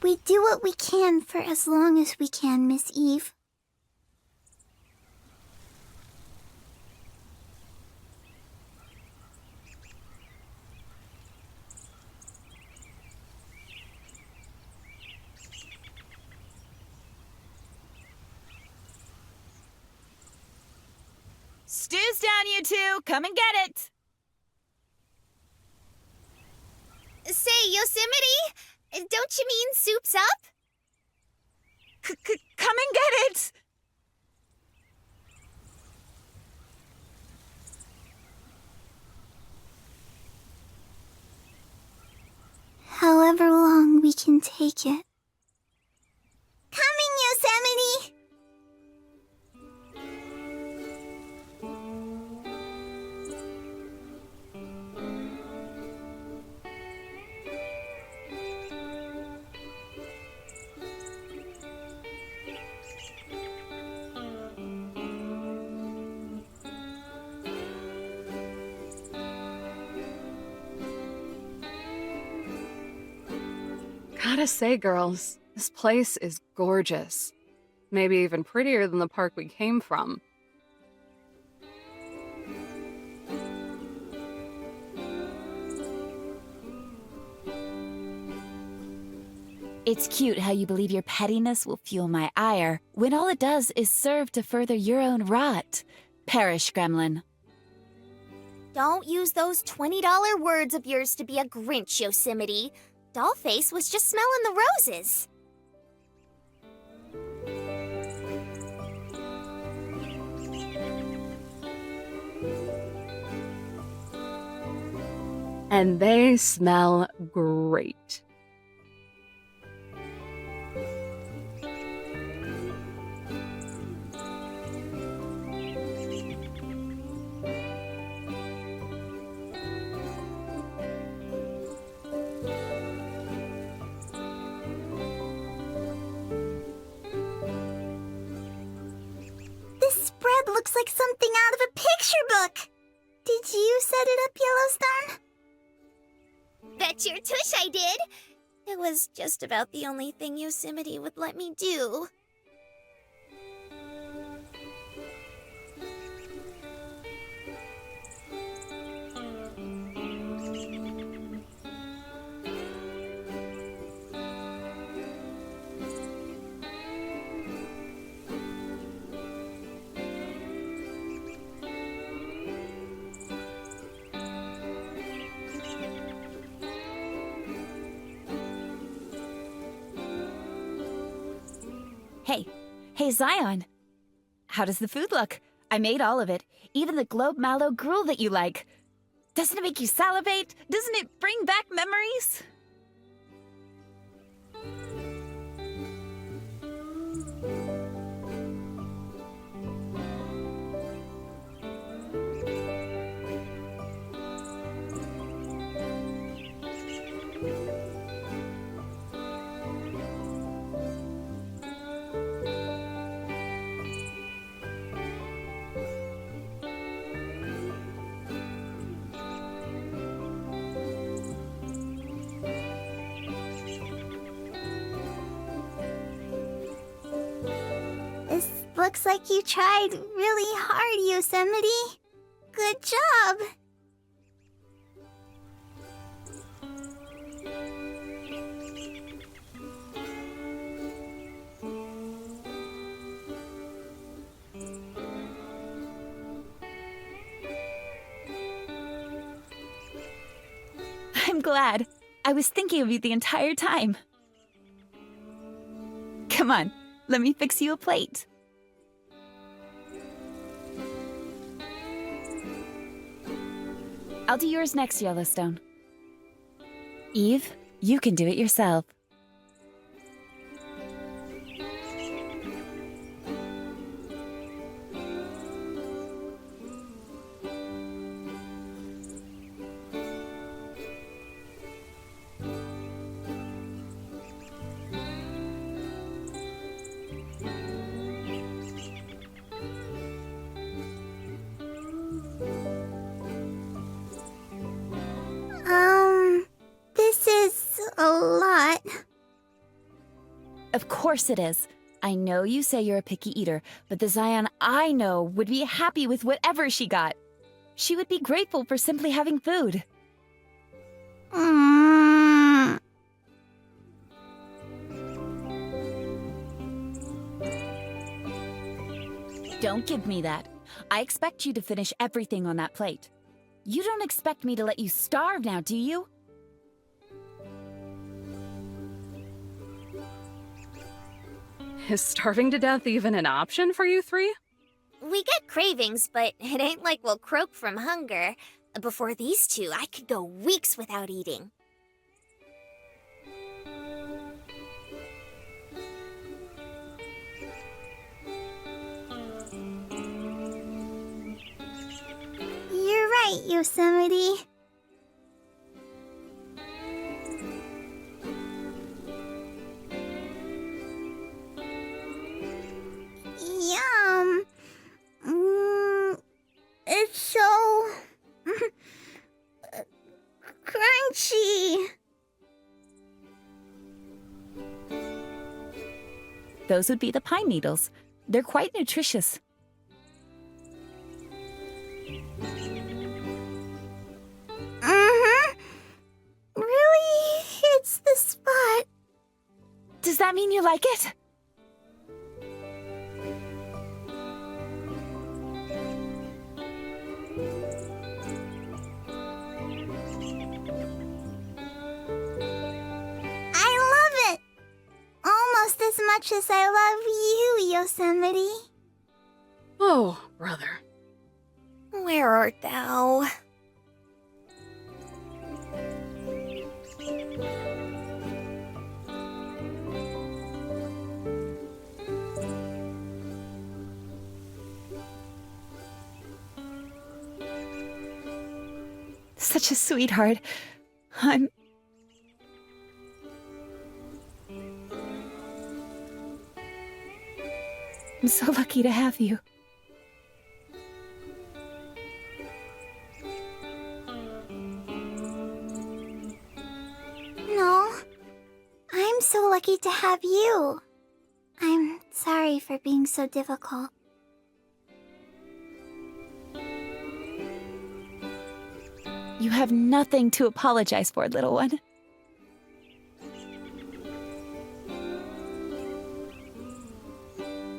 We do what we can for as long as we can, Miss Eve. Stew's down, you two! Come and get it! Say, Yosemite? Don't you mean soup's up? Come and get it! However long we can take it. Coming, Yosemite! Gotta say, girls, this place is gorgeous. Maybe even prettier than the park we came from. It's cute how you believe your pettiness will fuel my ire, when all it does is serve to further your own rot. Perish, gremlin. Don't use those $20 words of yours to be a Grinch, Yosemite. Dollface was just smelling the roses. And they smell great. This spread looks like something out of a picture book. Did you set it up, Yellowstone? Bet your tush I did. It was just about the only thing Yosemite would let me do. Hey, Zion. How does the food look? I made all of it, even the globe mallow gruel that you like. Doesn't it make you salivate? Doesn't it bring back memories? Looks like you tried really hard, Yosemite. Good job. I'm glad. I was thinking of you the entire time. Come on, let me fix you a plate. I'll do yours next, Yellowstone. Eve, you can do it yourself. This is a lot. Of course it is. I know you say you're a picky eater, but the Zion I know would be happy with whatever she got. She would be grateful for simply having food. Don't give me that. I expect you to finish everything on that plate. You don't expect me to let you starve now, do you? Is starving to death even an option for you three? We get cravings, but it ain't like we'll croak from hunger. Before these two, I could go weeks without eating. You're right, Yosemite. Yum. It's so crunchy. Those would be the pine needles. They're quite nutritious. Really hits the spot. Does that mean you like it? I love it. Almost as much as I love you, Yosemite. Oh, brother. Where art thou? Such a sweetheart. I'm so lucky to have you. No, I'm so lucky to have you. I'm sorry for being so difficult. You have nothing to apologize for, little one.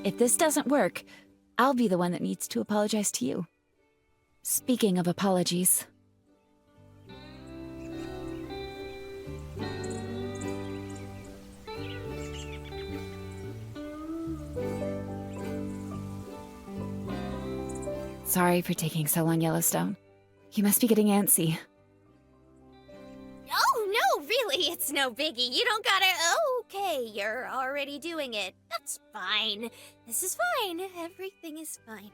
If this doesn't work, I'll be the one that needs to apologize to you. Speaking of apologies. Sorry for taking so long, Yellowstone. You must be getting antsy. Oh, no, really, it's no biggie. You don't gotta... Okay, you're already doing it. That's fine. This is fine. Everything is fine.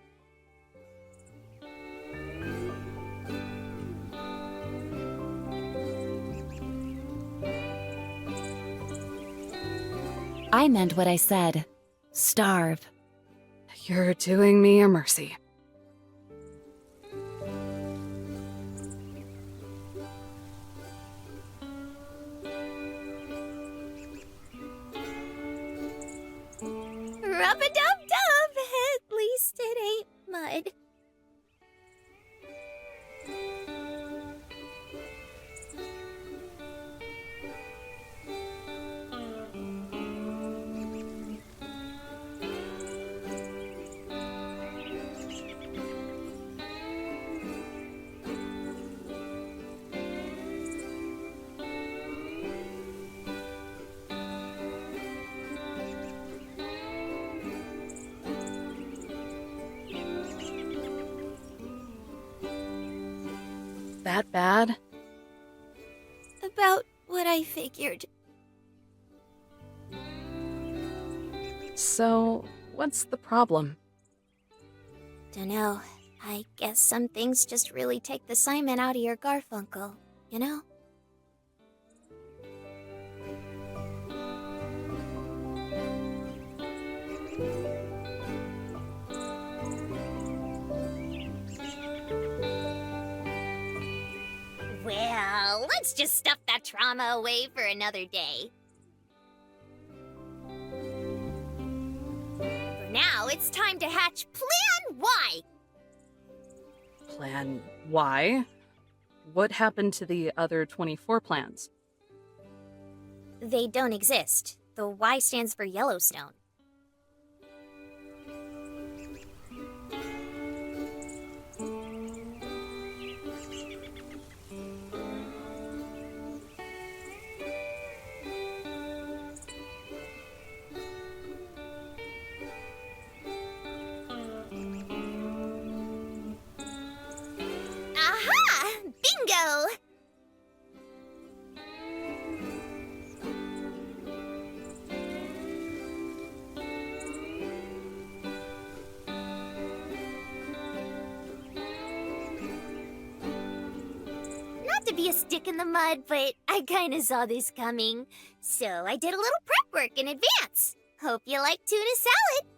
I meant what I said. Starve. You're doing me a mercy. Rub-a-dub-dub! that bad? About what I figured. So, what's the problem? Dunno. I guess some things just really take the Simon out of your Garfunkel, you know? Well, let's just stuff that trauma away for another day. For now, it's time to hatch Plan Y! Plan Y? What happened to the other 24 plans? They don't exist. The Y stands for Yellowstone. Aha! Bingo! Not to be a stick in the mud, but I kinda saw this coming. So I did a little prep work in advance. Hope you like tuna salad.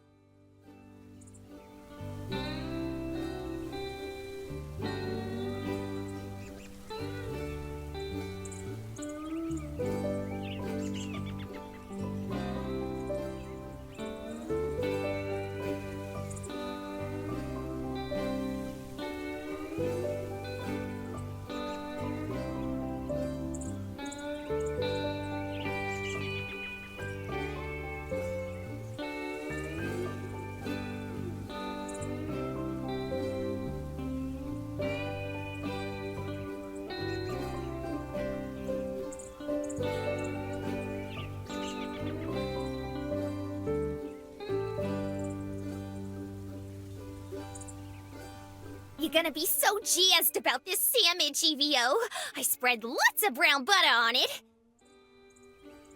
You're gonna be so jazzed about this sandwich, EVO. I spread lots of brown butter on it.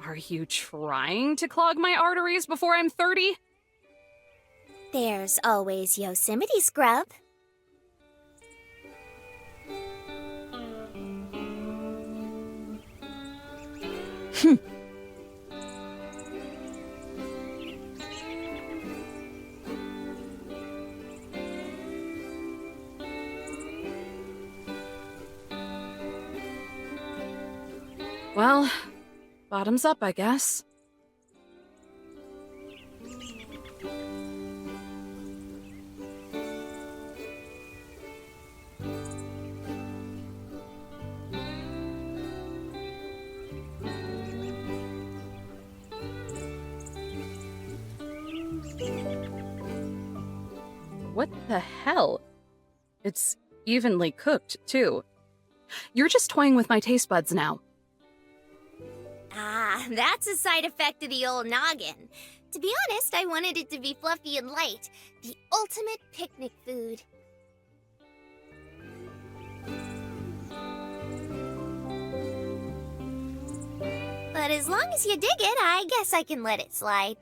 Are you trying to clog my arteries before I'm 30? There's always Yosemite scrub. Well, bottoms up, I guess. What the hell? It's evenly cooked, too. You're just toying with my taste buds now. Ah, that's a side effect of the old noggin. To be honest, I wanted it to be fluffy and light. The ultimate picnic food. But as long as you dig it, I guess I can let it slide.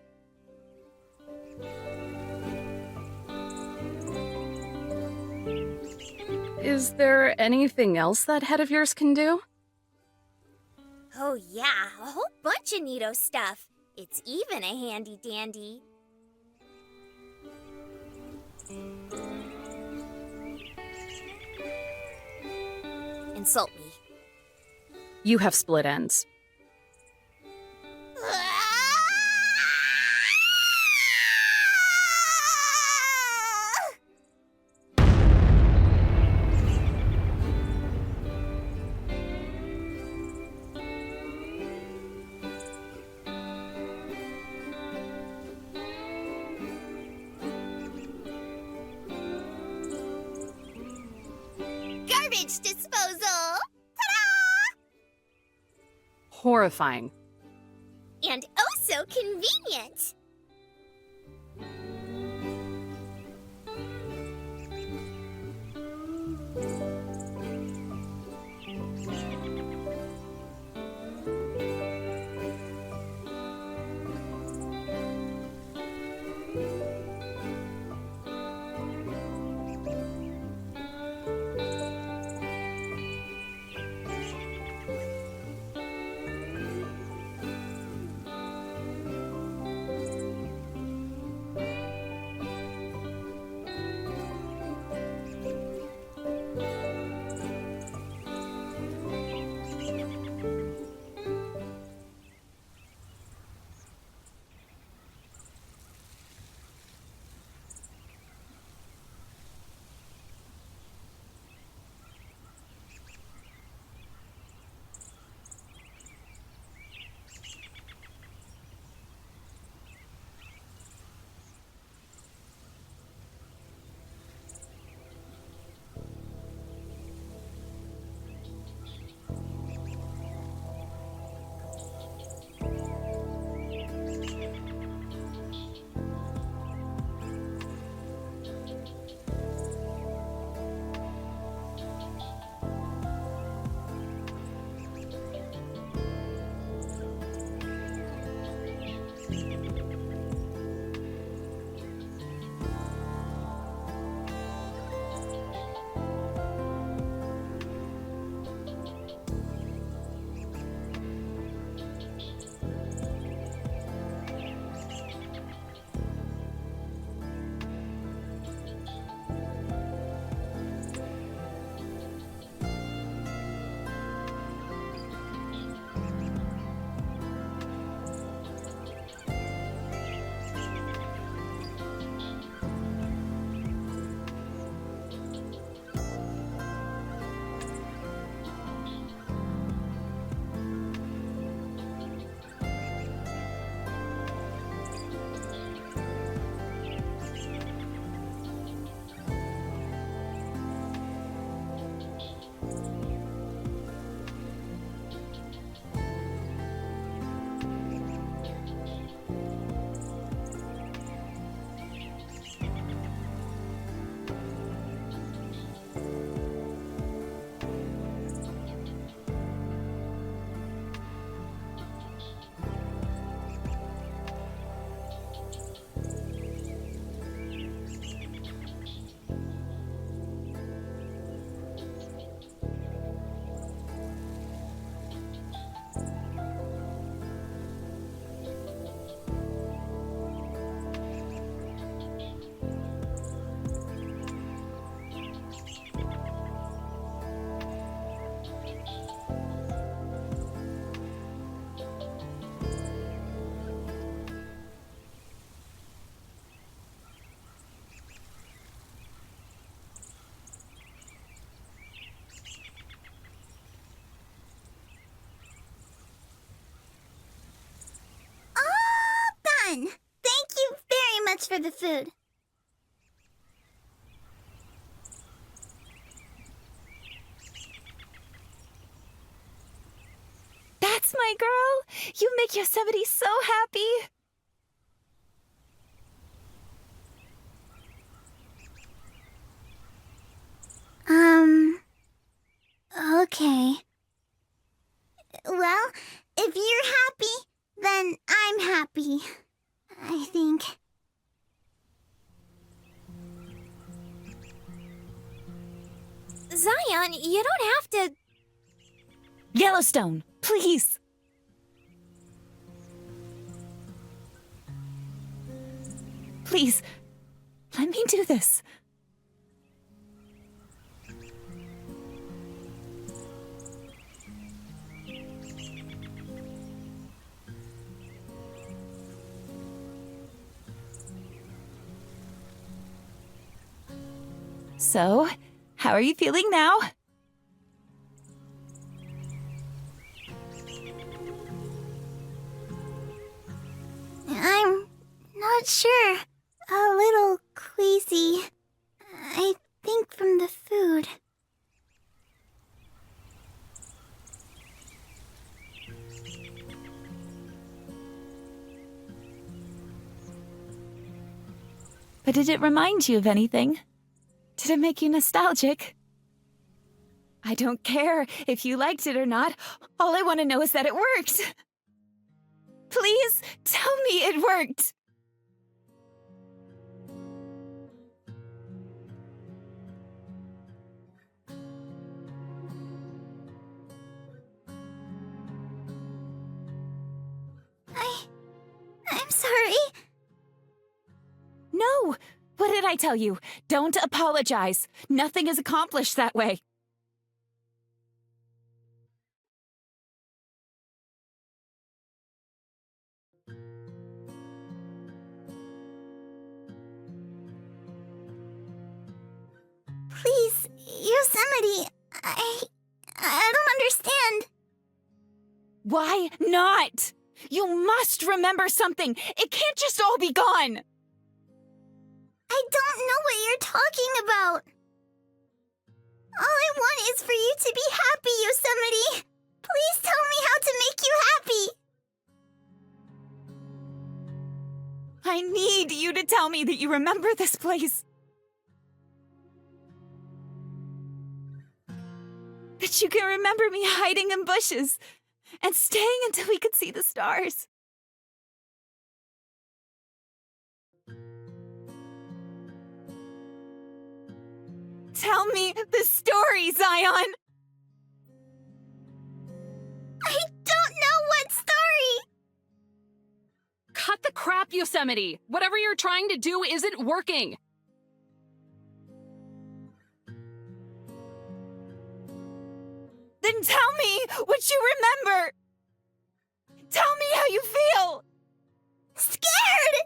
Is there anything else that head of yours can do? Oh yeah, a whole bunch of neato stuff. It's even a handy dandy. Insult me. You have split ends. Garbage disposal! Ta-da! Horrifying. And oh so convenient! Done! Thank you very much for the food. That's my girl! You make Yosemite so happy! Okay. Well, if you're happy, then I'm happy. I think. Zion, you don't have to... Yellowstone, please! Please, let me do this. So, how are you feeling now? I'm not sure. A little queasy. I think from the food. But did it remind you of anything? Did it make you nostalgic? I don't care if you liked it or not. All I want to know is that it worked. Please, tell me it worked. I'm sorry. No! What did I tell you? Don't apologize. Nothing is accomplished that way. Please, Yosemite, I don't understand. Why not? You must remember something. It can't just all be gone. I don't know what you're talking about. All I want is for you to be happy, Yosemite. Please tell me how to make you happy. I need you to tell me that you remember this place. That you can remember me hiding in bushes and staying until we could see the stars. Tell me the story, Zion! I don't know what story. Cut the crap, Yosemite! Whatever you're trying to do isn't working! Then tell me what you remember! Tell me how you feel! Scared!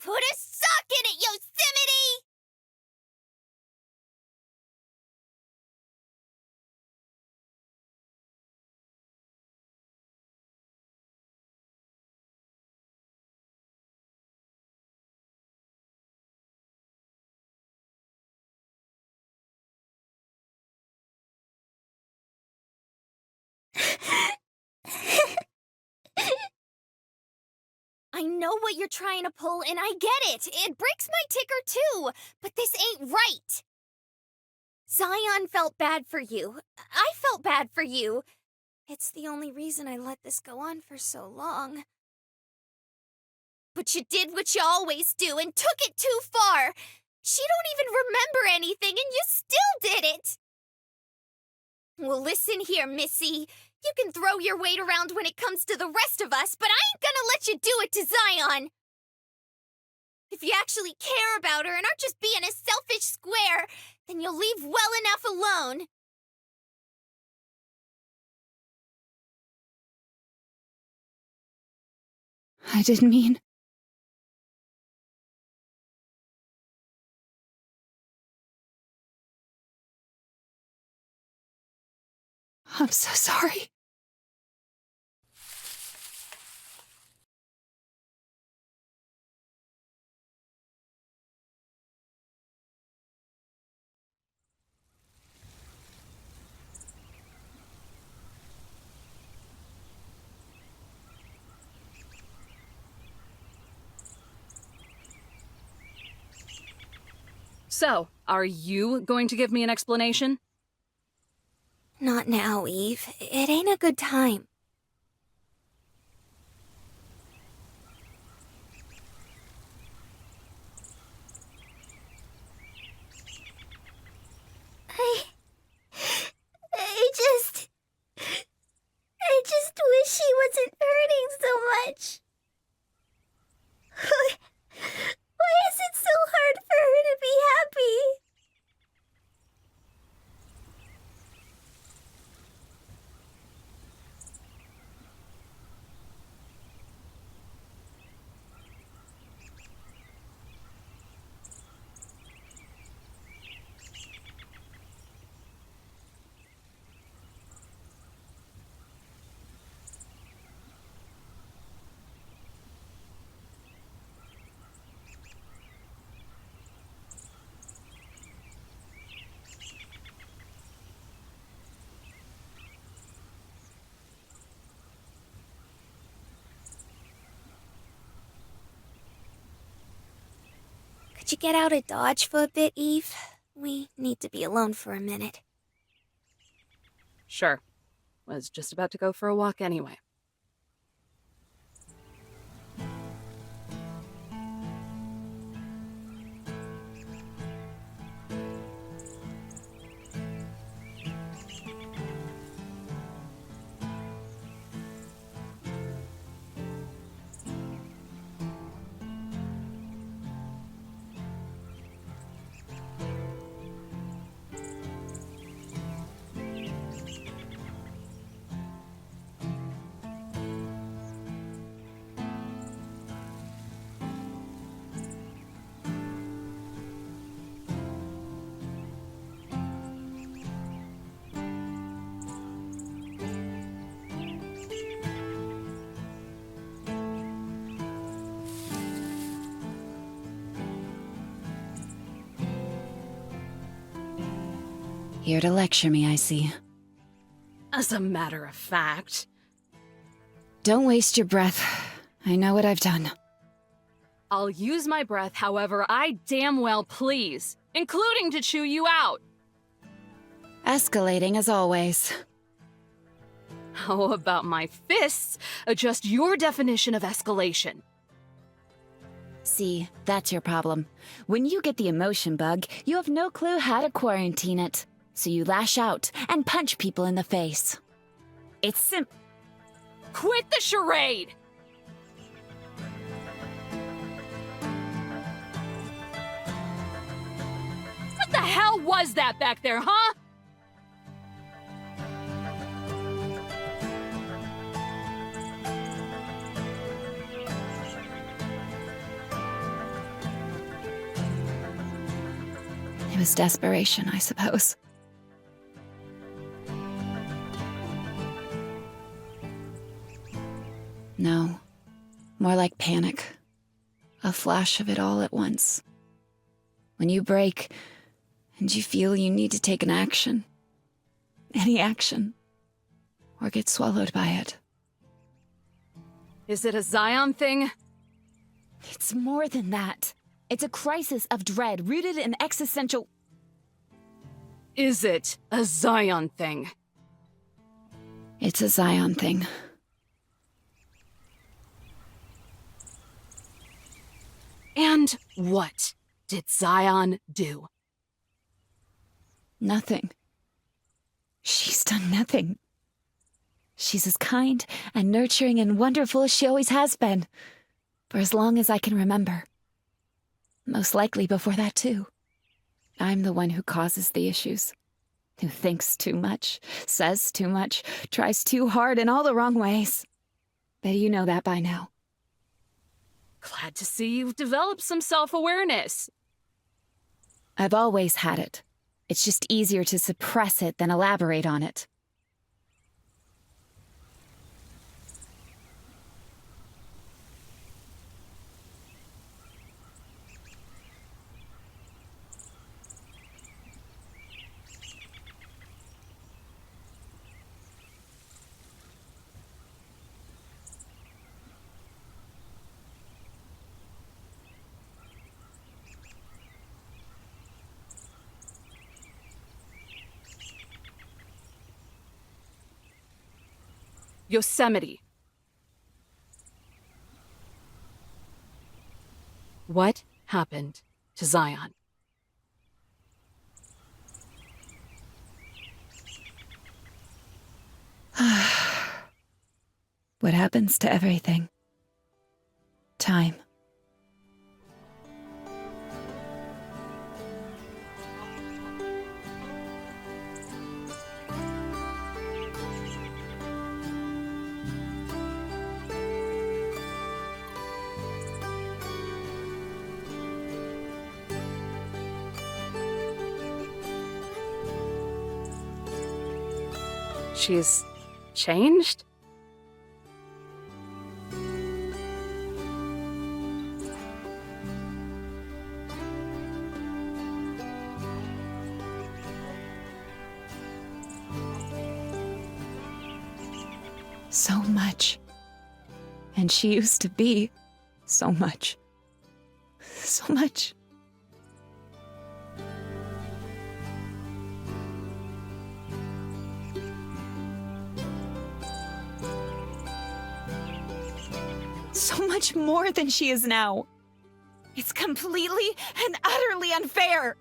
Put a sock in it, Yosemite! I know what you're trying to pull, and I get it. It breaks my ticker, too. But this ain't right. Zion felt bad for you. I felt bad for you. It's the only reason I let this go on for so long. But you did what you always do and took it too far. She don't even remember anything, and you still did it. Well, listen here, Missy. You can throw your weight around when it comes to the rest of us, but I ain't gonna let you do it to Zion. If you actually care about her and aren't just being a selfish square, then you'll leave well enough alone. I didn't mean... I'm so sorry. So, are you going to give me an explanation? Not now, Eve. It ain't a good time. I just wish she wasn't hurting so much. Why is it so hard for her to be happy? Could you get out of Dodge for a bit, Eve? We need to be alone for a minute. Sure. Was just about to go for a walk anyway. Here to lecture me, I see. As a matter of fact. Don't waste your breath. I know what I've done. I'll use my breath however I damn well please, including to chew you out. Escalating as always. How about my fists adjust your definition of escalation? See, that's your problem. When you get the emotion bug, you have no clue how to quarantine it. So you lash out and punch people in the face. It's Quit the charade! What the hell was that back there, huh? It was desperation, I suppose. No, more like panic. A flash of it all at once. When you break, and you feel you need to take an action. Any action. Or get swallowed by it. Is it a Zion thing? It's more than that. It's a crisis of dread rooted in existential... Is it a Zion thing? It's a Zion thing. And what did Zion do? Nothing. She's done nothing. She's as kind and nurturing and wonderful as she always has been. For as long as I can remember. Most likely before that, too. I'm the one who causes the issues. Who thinks too much, says too much, tries too hard in all the wrong ways. Bet you know that by now. Glad to see you've developed some self-awareness. I've always had it. It's just easier to suppress it than elaborate on it. Yosemite. What happened to Zion? What happens to everything? Time. She's changed? So much. And she used to be so much. So much. So much more than she is now. It's completely and utterly unfair.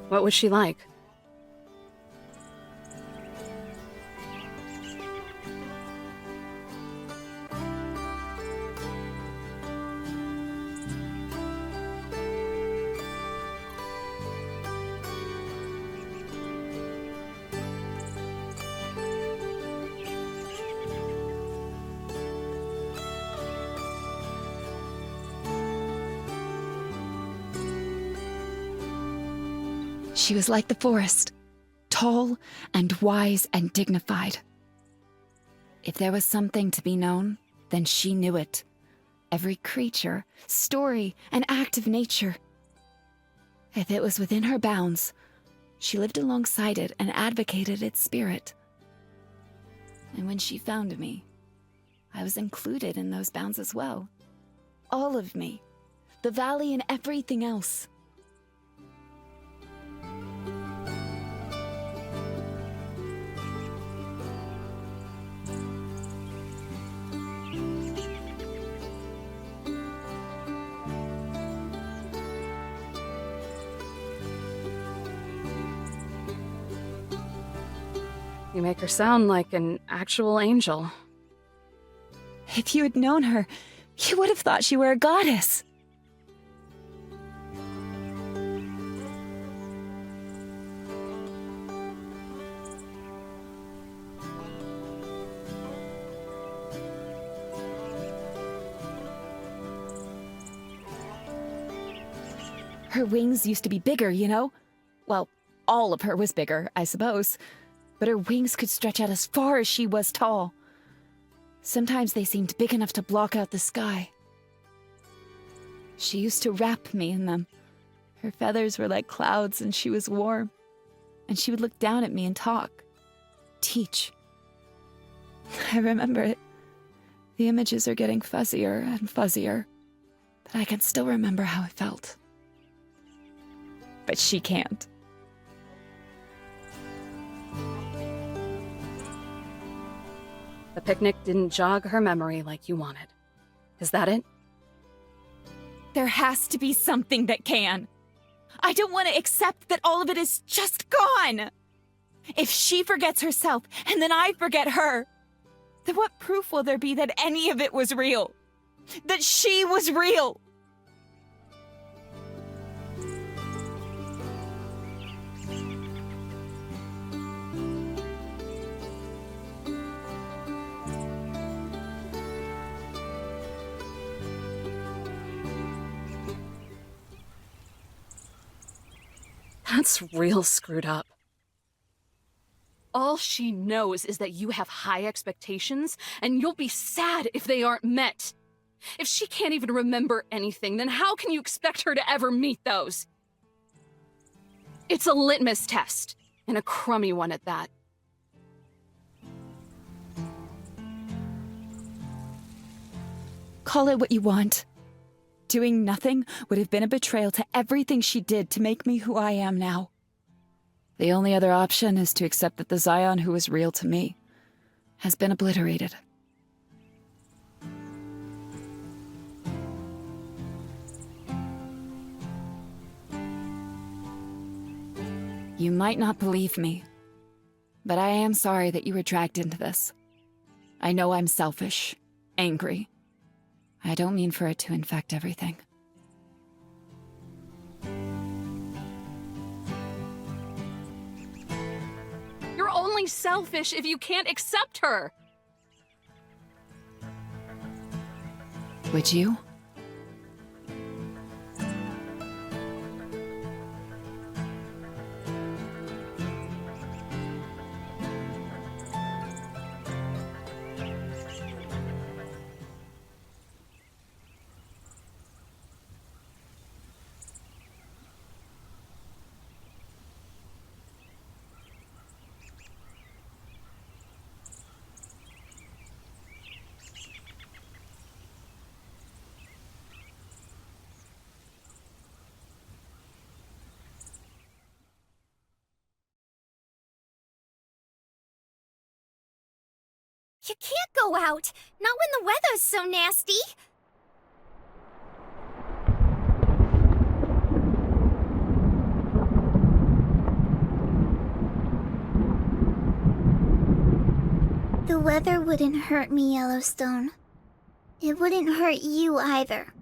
What was she like? She was like the forest, tall and wise and dignified. If there was something to be known, then she knew it. Every creature, story, and act of nature. If it was within her bounds, she lived alongside it and advocated its spirit. And when she found me, I was included in those bounds as well. All of me, the valley and everything else. You make her sound like an actual angel. If you had known her, you would have thought she were a goddess. Her wings used to be bigger, you know? Well, all of her was bigger, I suppose. But her wings could stretch out as far as she was tall. Sometimes they seemed big enough to block out the sky. She used to wrap me in them. Her feathers were like clouds and she was warm. And she would look down at me and talk. Teach. I remember it. The images are getting fuzzier and fuzzier. But I can still remember how it felt. But she can't. The picnic didn't jog her memory like you wanted. Is that it? There has to be something that can. I don't want to accept that all of it is just gone. If she forgets herself and then I forget her, then what proof will there be that any of it was real? That she was real? That's real screwed up. All she knows is that you have high expectations, and you'll be sad if they aren't met. If she can't even remember anything, then how can you expect her to ever meet those? It's a litmus test, and a crummy one at that. Call it what you want. Doing nothing would have been a betrayal to everything she did to make me who I am now. The only other option is to accept that the Zion who was real to me has been obliterated. You might not believe me, but I am sorry that you were dragged into this. I know I'm selfish, angry. I don't mean for it to infect everything. You're only selfish if you can't accept her. Would you? You can't go out, not when the weather's so nasty. The weather wouldn't hurt me, Yellowstone. It wouldn't hurt you either.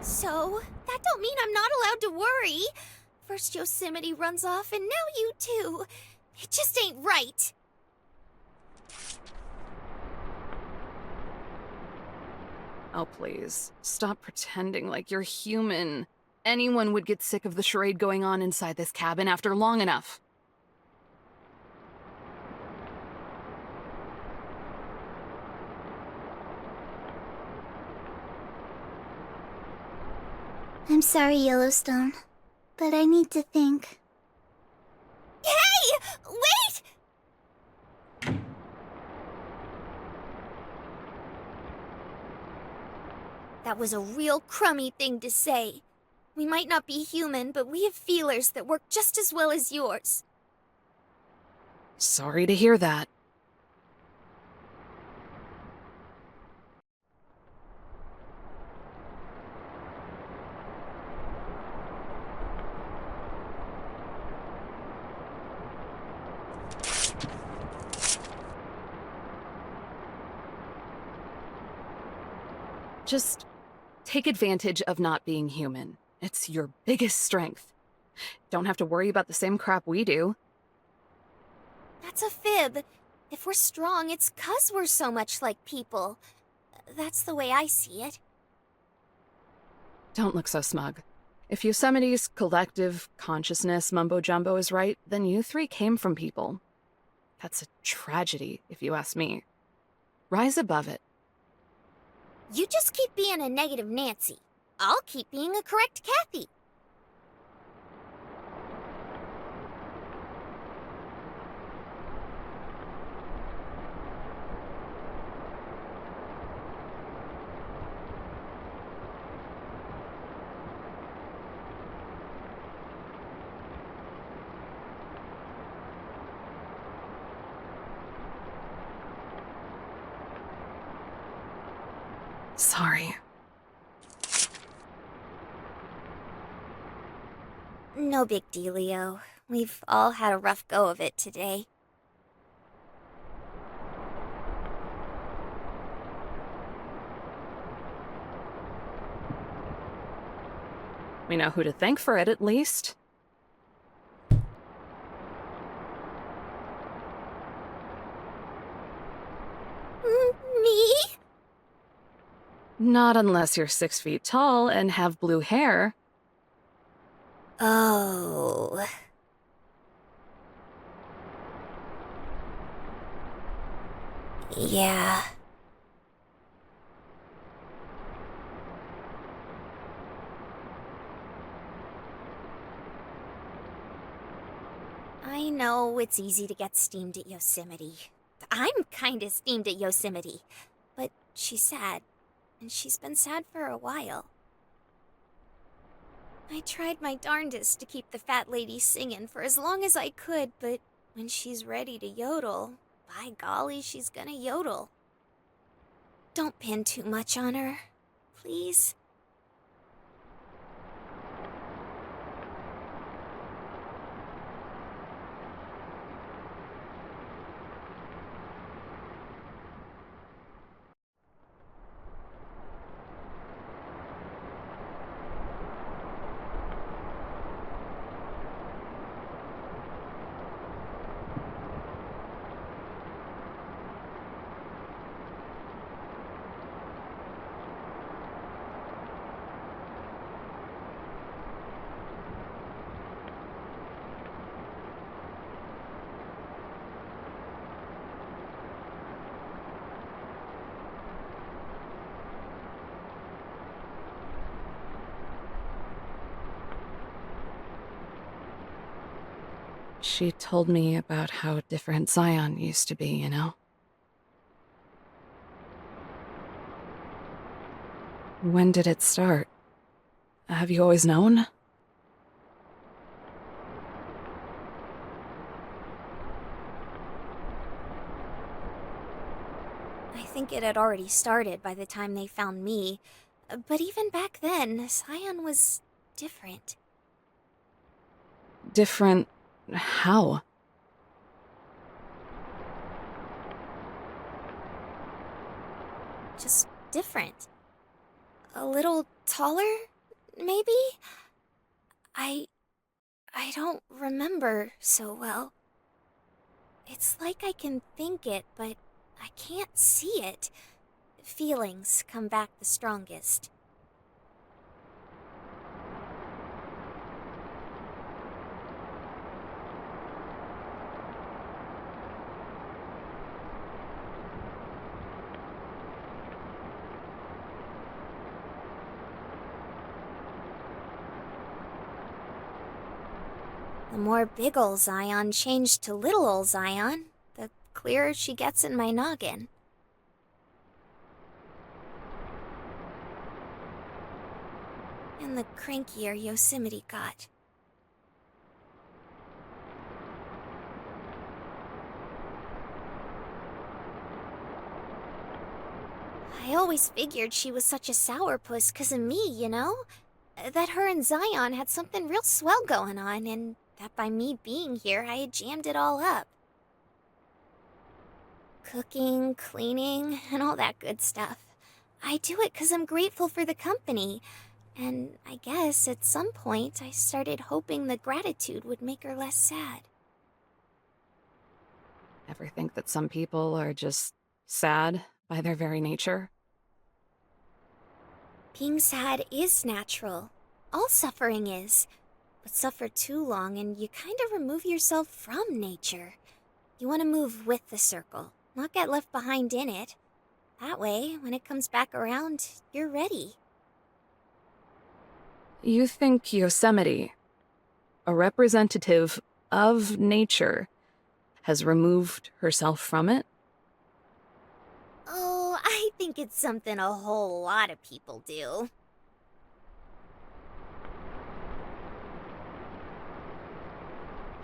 So, that don't mean I'm not allowed to worry. First Yosemite runs off, and now you too. It just ain't right. Oh, please. Stop pretending like you're human. Anyone would get sick of the charade going on inside this cabin after long enough. I'm sorry, Yellowstone, but I need to think. Hey! Wait! That was a real crummy thing to say. We might not be human, but we have feelers that work just as well as yours. Sorry to hear that. Just take advantage of not being human. It's your biggest strength. Don't have to worry about the same crap we do. That's a fib. If we're strong, it's 'cause we're so much like people. That's the way I see it. Don't look so smug. If Yosemite's collective consciousness mumbo-jumbo is right, then you three came from people. That's a tragedy, if you ask me. Rise above it. You just keep being a negative Nancy. I'll keep being a correct Kathy. Sorry. No big dealio. We've all had a rough go of it today. We know who to thank for it, at least. Me? Not unless you're 6 feet tall and have blue hair. Oh. Yeah. I know it's easy to get steamed at Yosemite. I'm kinda steamed at Yosemite. But she's sad. And she's been sad for a while. I tried my darndest to keep the fat lady singing for as long as I could, but when she's ready to yodel, by golly, she's gonna yodel. Don't pin too much on her, please. She told me about how different Zion used to be, you know? When did it start? Have you always known? think it had already started by the time they found me. But even back then, Zion was different. Different... how? Just different. A little taller, maybe? I don't remember so well. It's like I can think it, but I can't see it. Feelings come back the strongest. The more big ol' Zion changed to little ol' Zion, the clearer she gets in my noggin. And the crankier Yosemite got. I always figured she was such a sourpuss 'cause of me, you know? That her and Zion had something real swell going on, and that by me being here, I had jammed it all up. Cooking, cleaning, and all that good stuff. I do it 'cause I'm grateful for the company. And I guess at some point I started hoping the gratitude would make her less sad. Ever think that some people are just sad by their very nature? Being sad is natural. All suffering is. But suffer too long and you kind of remove yourself from nature. You want to move with the circle, not get left behind in it. That way, when it comes back around, you're ready. You think Yosemite, a representative of nature, has removed herself from it? Oh, I think it's something a whole lot of people do.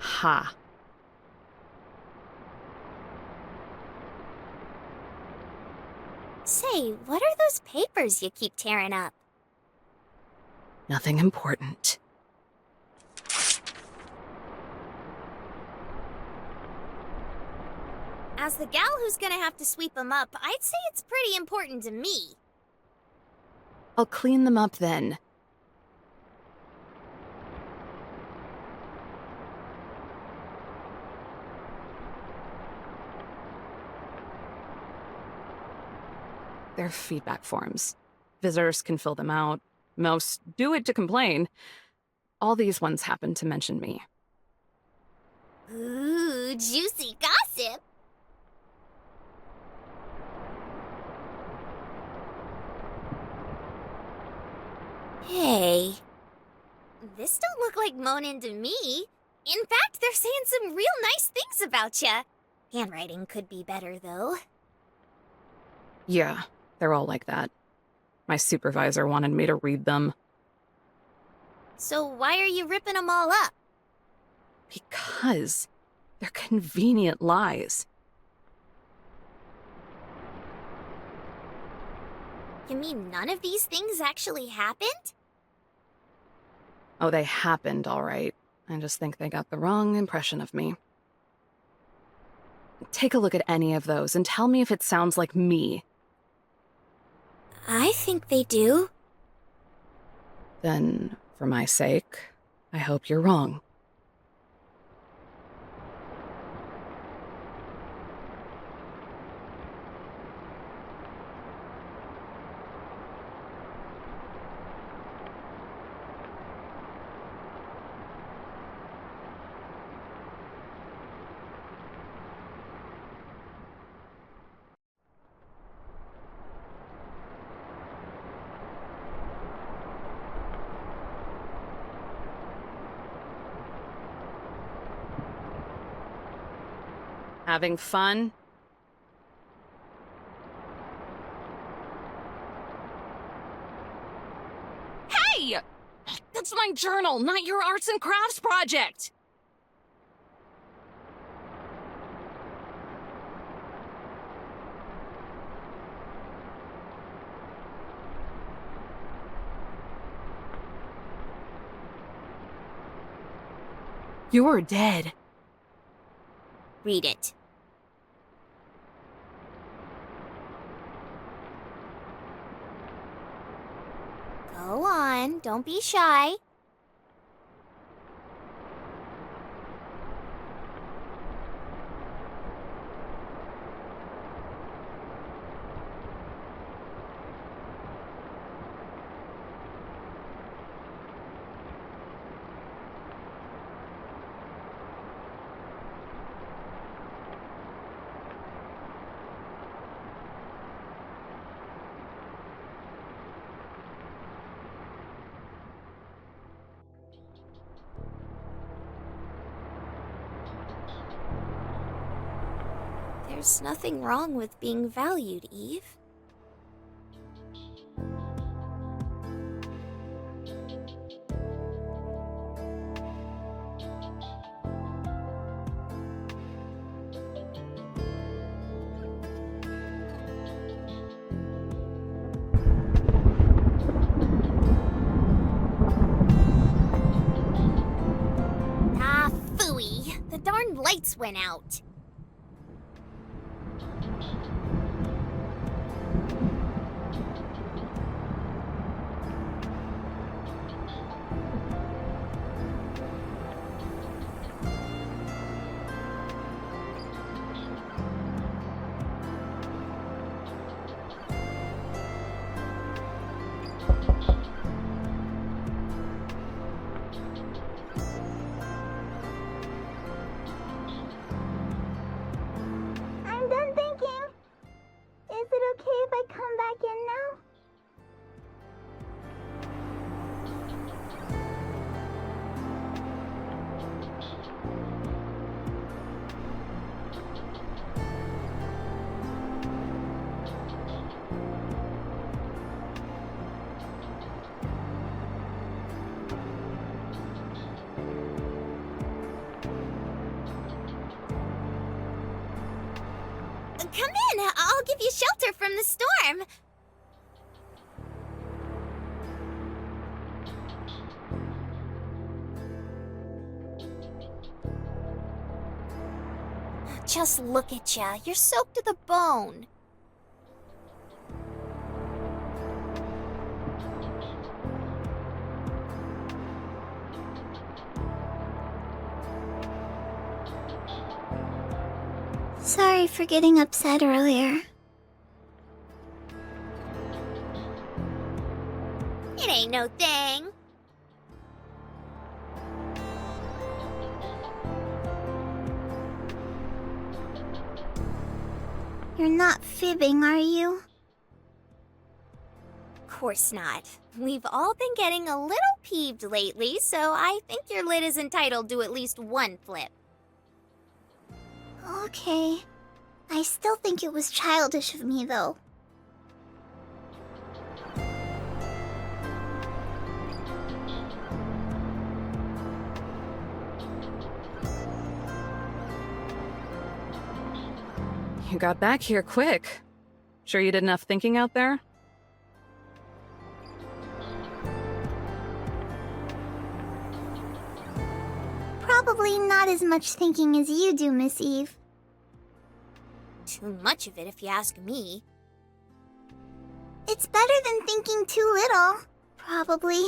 Ha. Say, what are those papers you keep tearing up? Nothing important. As the gal who's gonna have to sweep them up, I'd say it's pretty important to me. I'll clean them up then. They're feedback forms. Visitors can fill them out. Most do it to complain. All these ones happen to mention me. Ooh, juicy gossip! Hey. This don't look like moaning to me. In fact, they're saying some real nice things about ya. Handwriting could be better, though. Yeah, they're all like that. My supervisor wanted me to read them. So why are you ripping them all up? Because they're convenient lies. You mean none of these things actually happened? Oh, they happened, all right. I just think they got the wrong impression of me. Take a look at any of those and tell me if it sounds like me. I think they do. Then, for my sake, I hope you're wrong. Having fun? Hey! That's my journal, not your arts and crafts project! You're dead. Read it. Go on, don't be shy. There's nothing wrong with being valued, Eve. Ah, phooey. The darn lights went out. I'm done thinking. Is it okay if I come back in now? Come in, I'll give you shelter from the storm. Just look at ya, you're soaked to the bone. Sorry for getting upset earlier. It ain't no thing. You're not fibbing, are you? Course not. We've all been getting a little peeved lately, so I think your lid is entitled to at least one flip. Okay. I still think it was childish of me, though. You got back here quick. Sure you did enough thinking out there? Probably not as much thinking as you do, Miss Eve. Too much of it, if you ask me. It's better than thinking too little. Probably.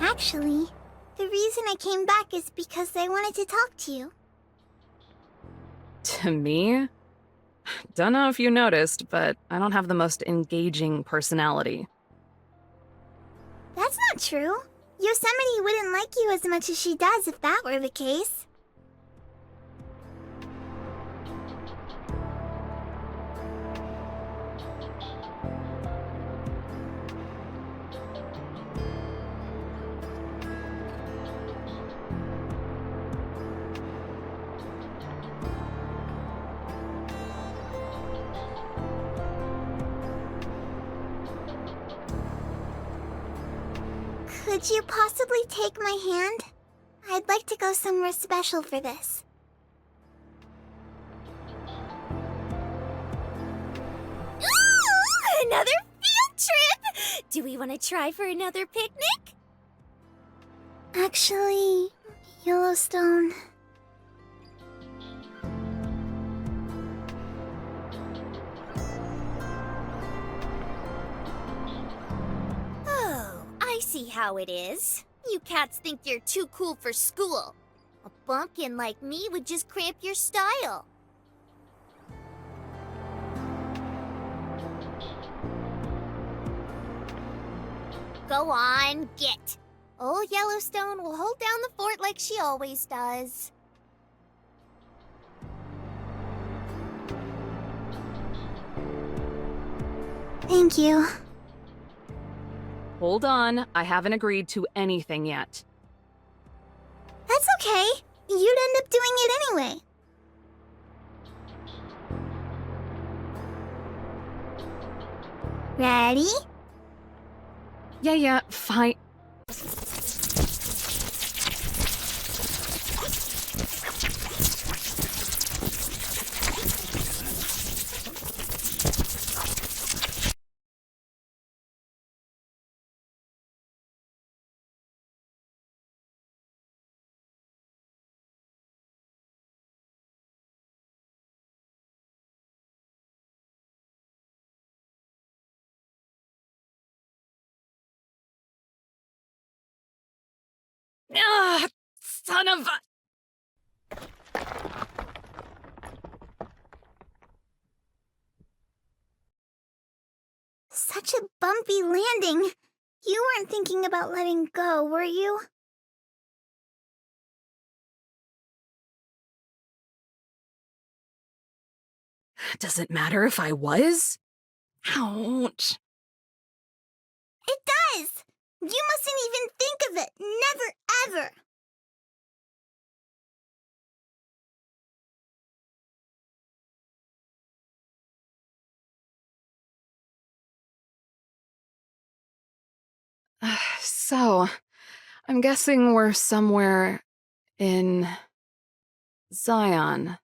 Actually, the reason I came back is because I wanted to talk to you. To me? Don't know if you noticed, but I don't have the most engaging personality. That's not true. Yosemite wouldn't like you as much as she does if that were the case. Could you possibly take my hand? I'd like to go somewhere special for this. Another field trip! Do we want to try for another picnic? Actually, Yellowstone. Oh, I see how it is. You cats think you're too cool for school. A bumpkin like me would just cramp your style. Go on, get. Old Yellowstone will hold down the fort like she always does. Thank you. Hold on, I haven't agreed to anything yet. That's okay. You'd end up doing it anyway. Ready? Yeah, fine. Ah, son of a... Such a bumpy landing. You weren't thinking about letting go, were you? Does it matter if I was? Ouch. It does! You mustn't even think of it. Never, ever. So, I'm guessing we're somewhere in Zion.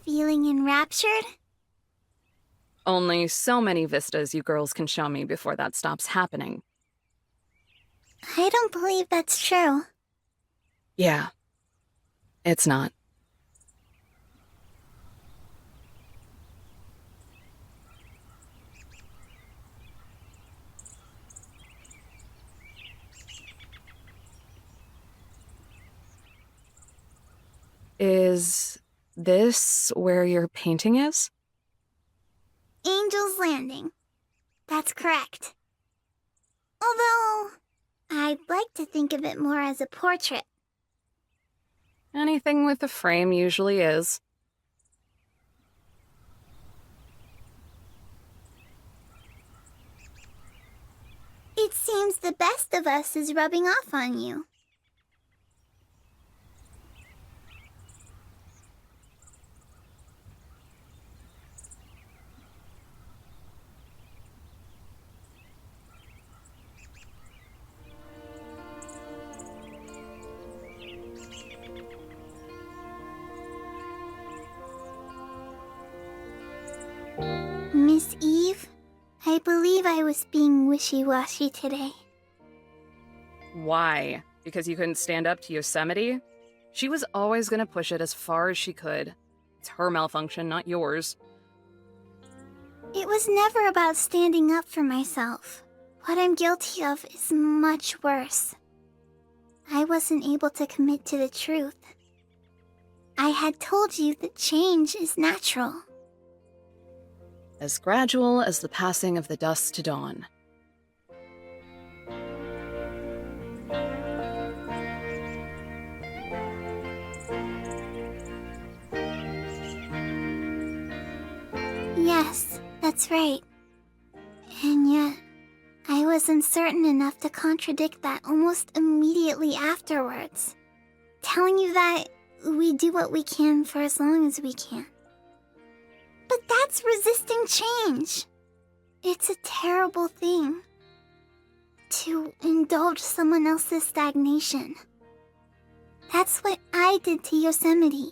Feeling enraptured? Only so many vistas you girls can show me before that stops happening. I don't believe that's true. Yeah. It's not. Is this where your painting is? Angel's Landing. That's correct. Although, I'd like to think of it more as a portrait. Anything with a frame usually is. It seems the best of us is rubbing off on you. Miss Eve, I believe I was being wishy-washy today. Why? Because you couldn't stand up to Yosemite? She was always gonna push it as far as she could. It's her malfunction, not yours. It was never about standing up for myself. What I'm guilty of is much worse. I wasn't able to commit to the truth. I had told you that change is natural. As gradual as the passing of the dusk to dawn. Yes, that's right. And yet, I was uncertain enough to contradict that almost immediately afterwards. Telling you that, we do what we can for as long as we can. But that's resisting change. It's a terrible thing to indulge someone else's stagnation. That's what I did to Yosemite.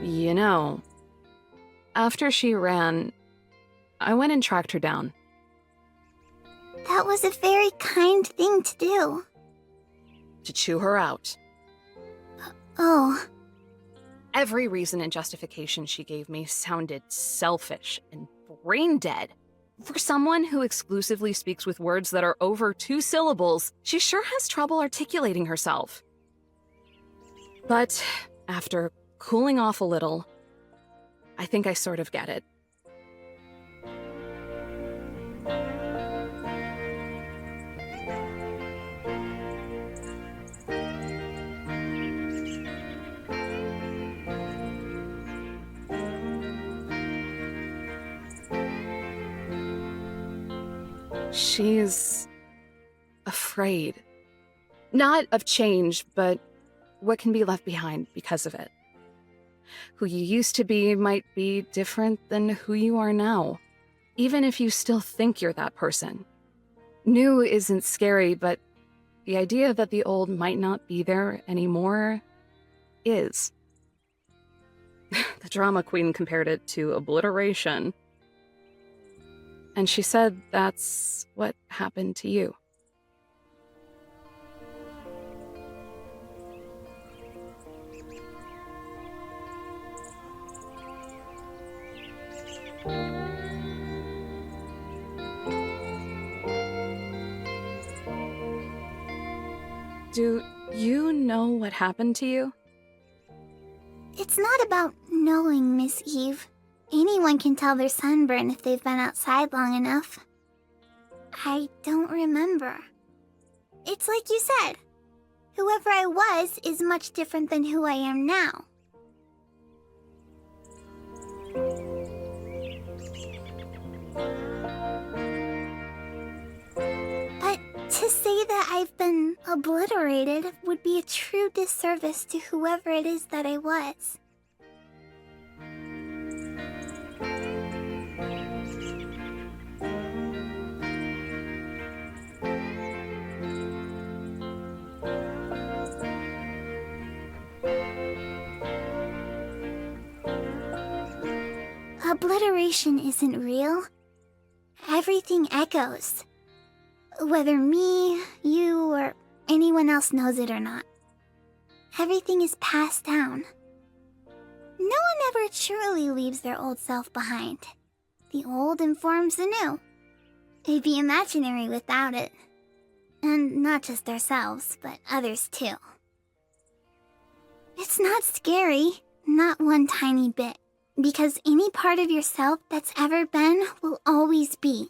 You know, after she ran, I went and tracked her down. That was a very kind thing to do. To chew her out. Oh, Every reason and justification she gave me sounded selfish and brain dead. For someone who exclusively speaks with words that are over 2 syllables, she sure has trouble articulating herself. But after cooling off a little, I think I sort of get it. She's afraid. Not of change, but what can be left behind because of it. Who you used to be might be different than who you are now, even if you still think you're that person. New isn't scary, but the idea that the old might not be there anymore is. The drama queen compared it to obliteration. And she said that's what happened to you. Do you know what happened to you? it's not about knowing, Miss Eve. Anyone can tell they're sunburned if they've been outside long enough. I don't remember. It's like you said. Whoever I was is much different than who I am now. But to say that I've been obliterated would be a true disservice to whoever it is that I was. Obliteration isn't real. Everything echoes. Whether me, you, or anyone else knows it or not. Everything is passed down. No one ever truly leaves their old self behind. The old informs the new. It'd be imaginary without it. And not just ourselves, but others too. It's not scary, not one tiny bit. Because any part of yourself that's ever been will always be.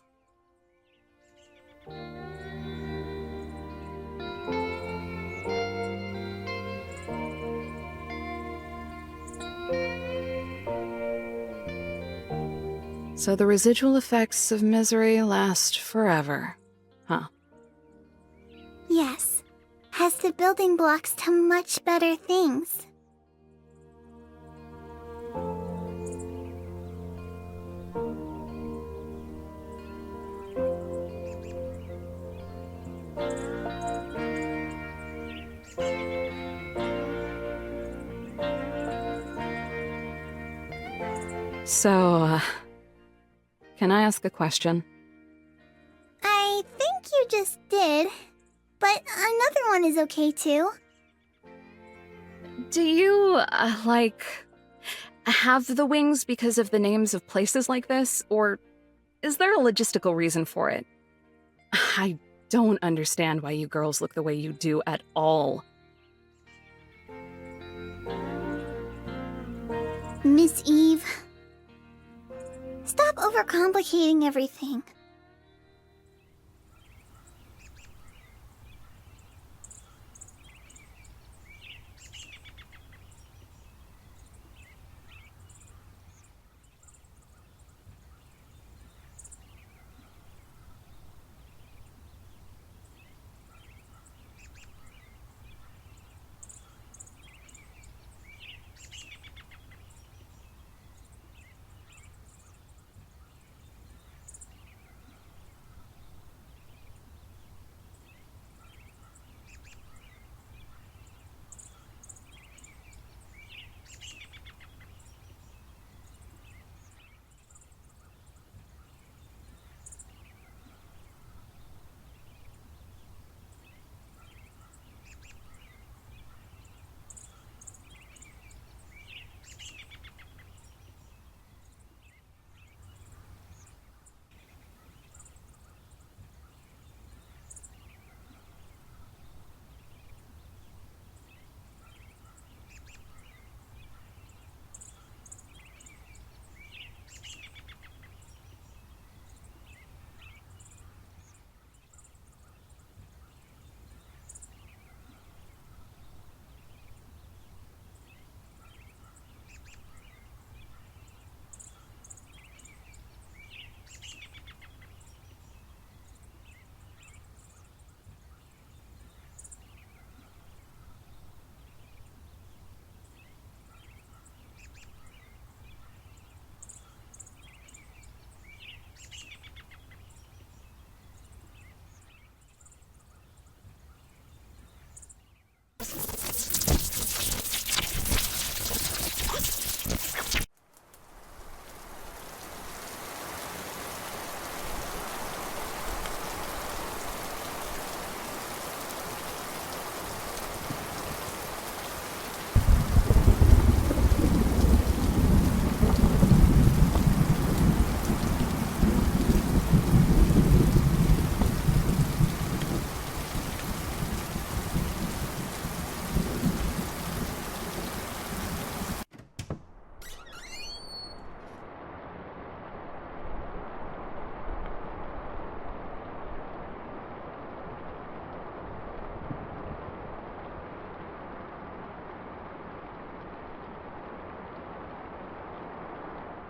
So the residual effects of misery last forever, huh? Yes, as the building blocks to much better things. So, can I ask a question? I think you just did, but another one is okay too. Do you, have the wings because of the names of places like this, or is there a logistical reason for it? I don't understand why you girls look the way you do at all. Miss Eve, stop overcomplicating everything.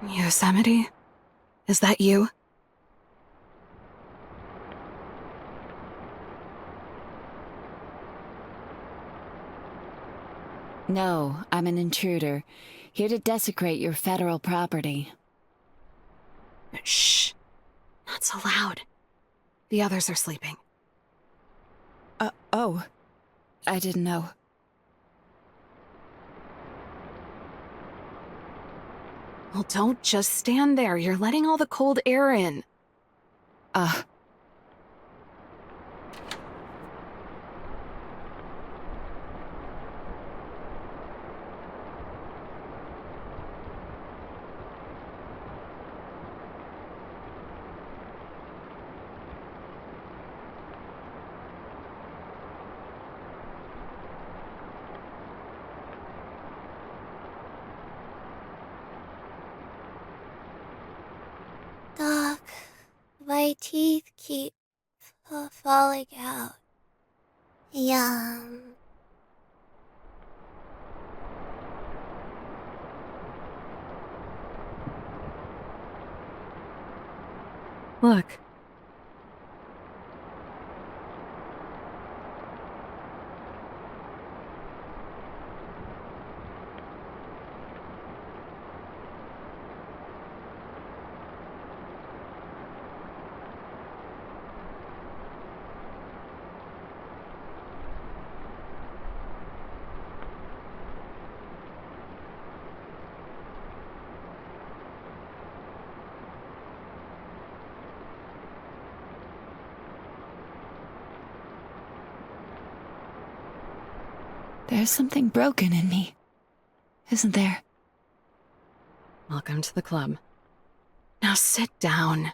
Yosemite? Is that you? No, I'm an intruder, here to desecrate your federal property. Shh. Not so loud. The others are sleeping. Oh. I didn't know. Well, don't just stand there. You're letting all the cold air in. Doc, my teeth keep falling out. Yum. Look. There's something broken in me, isn't there? Welcome to the club. Now sit down.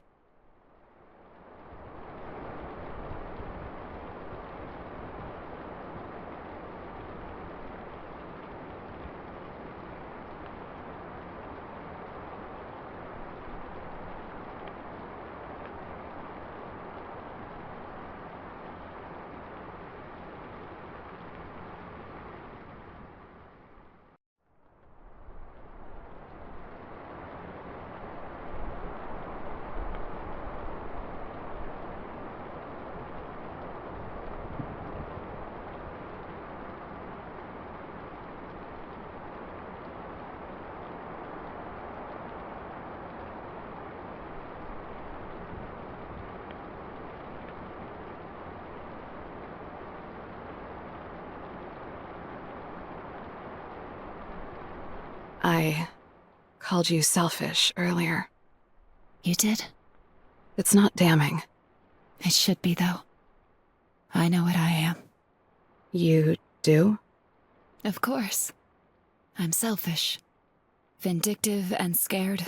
I called you selfish earlier. You did? It's not damning. It should be, though. I know what I am. You do? Of course. I'm selfish. Vindictive and scared.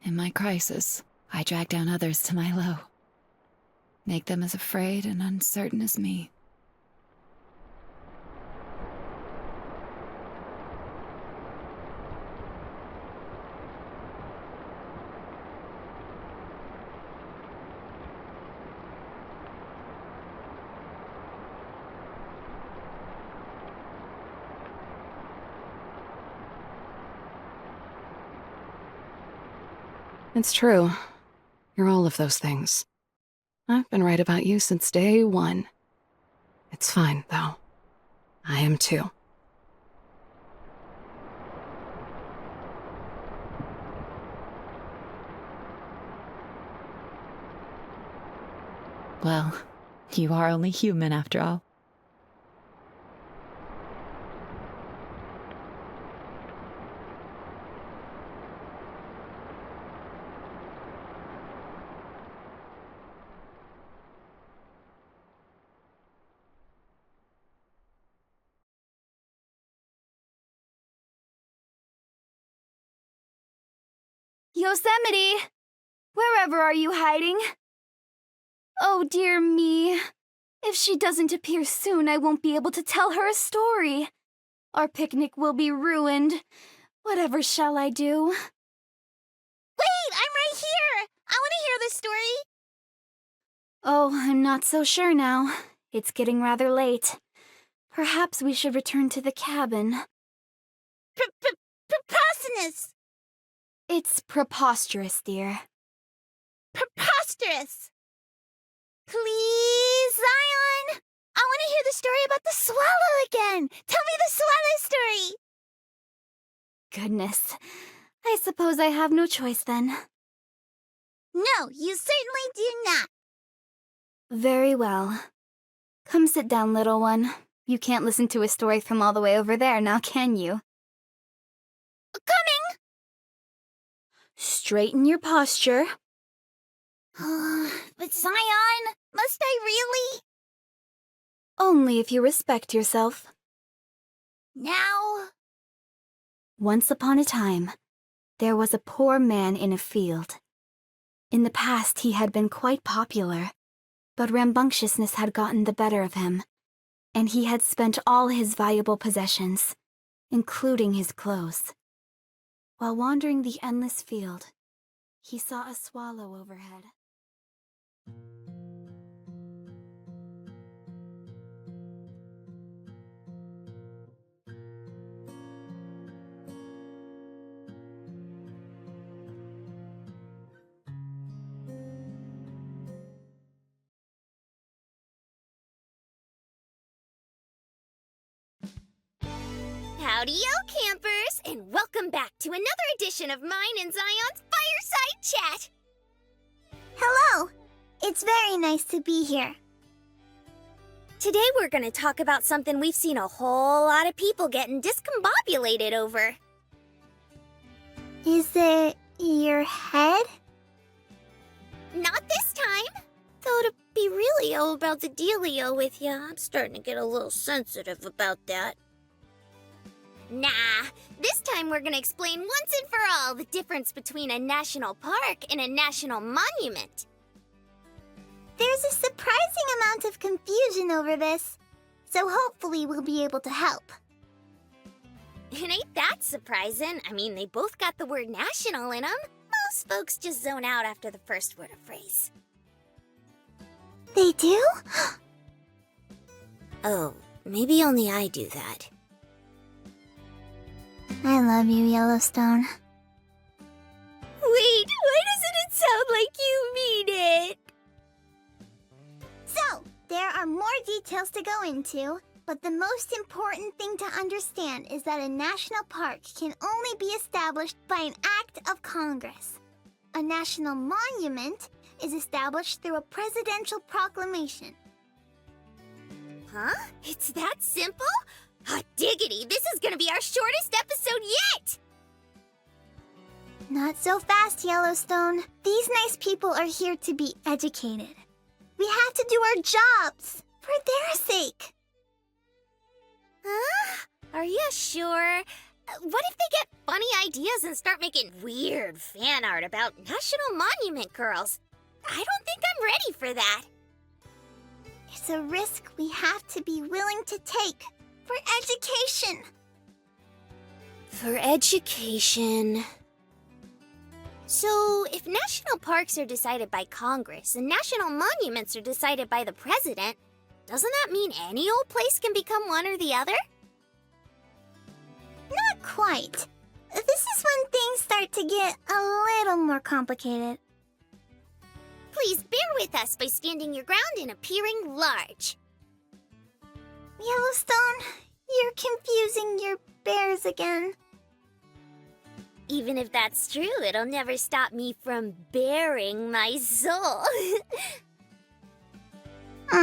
In my crisis, I drag down others to my low. Make them as afraid and uncertain as me. It's true. You're all of those things. I've been right about you since day one. It's fine, though. I am too. Well, you are only human after all. Yosemite! Wherever are you hiding? Oh dear me. If she doesn't appear soon, I won't be able to tell her a story. Our picnic will be ruined. Whatever shall I do? Wait, I'm right here! I want to hear the story! Oh, I'm not so sure now. It's getting rather late. Perhaps we should return to the cabin. Preposterous! It's preposterous, dear. Preposterous! Please, Zion! I want to hear the story about the swallow again! Tell me the swallow story! Goodness. I suppose I have no choice then. No, you certainly do not. Very well. Come sit down, little one. You can't listen to a story from all the way over there, now can you? Coming! Straighten your posture. But Zion, must I really? Only if you respect yourself. Now? Once upon a time, there was a poor man in a field. In the past, he had been quite popular, but rambunctiousness had gotten the better of him, and he had spent all his valuable possessions, including his clothes. While wandering the endless field, he saw a swallow overhead. Howdy-yo, campers, and welcome back to another edition of mine and Zion's Fireside Chat. Hello! It's very nice to be here. Today we're going to talk about something we've seen a whole lot of people getting discombobulated over. Is it your head? Not this time. Though to be really about the dealio with ya, I'm starting to get a little sensitive about that. Nah, this time we're gonna explain once and for all the difference between a national park and a national monument. There's a surprising amount of confusion over this, so hopefully we'll be able to help. It ain't that surprising. I mean, they both got the word national in them. Most folks just zone out after the first word or phrase. They do? Oh, maybe only I do that. I love you, Yellowstone. Wait, why doesn't it sound like you mean it? So, there are more details to go into, but the most important thing to understand is that a national park can only be established by an act of Congress. A national monument is established through a presidential proclamation. Huh? It's that simple? Hot diggity, this is gonna be our shortest episode yet! Not so fast, Yellowstone. These nice people are here to be educated. We have to do our jobs, for their sake. Huh? Are you sure? What if they get funny ideas and start making weird fan art about National Monument girls? I don't think I'm ready for that. It's a risk we have to be willing to take for education. For education. So, if national parks are decided by Congress and national monuments are decided by the president, doesn't that mean any old place can become one or the other? Not quite. This is when things start to get a little more complicated. Please bear with us by standing your ground and appearing large. Yellowstone, you're confusing your bears again. Even if that's true, it'll never stop me from bearing my soul. For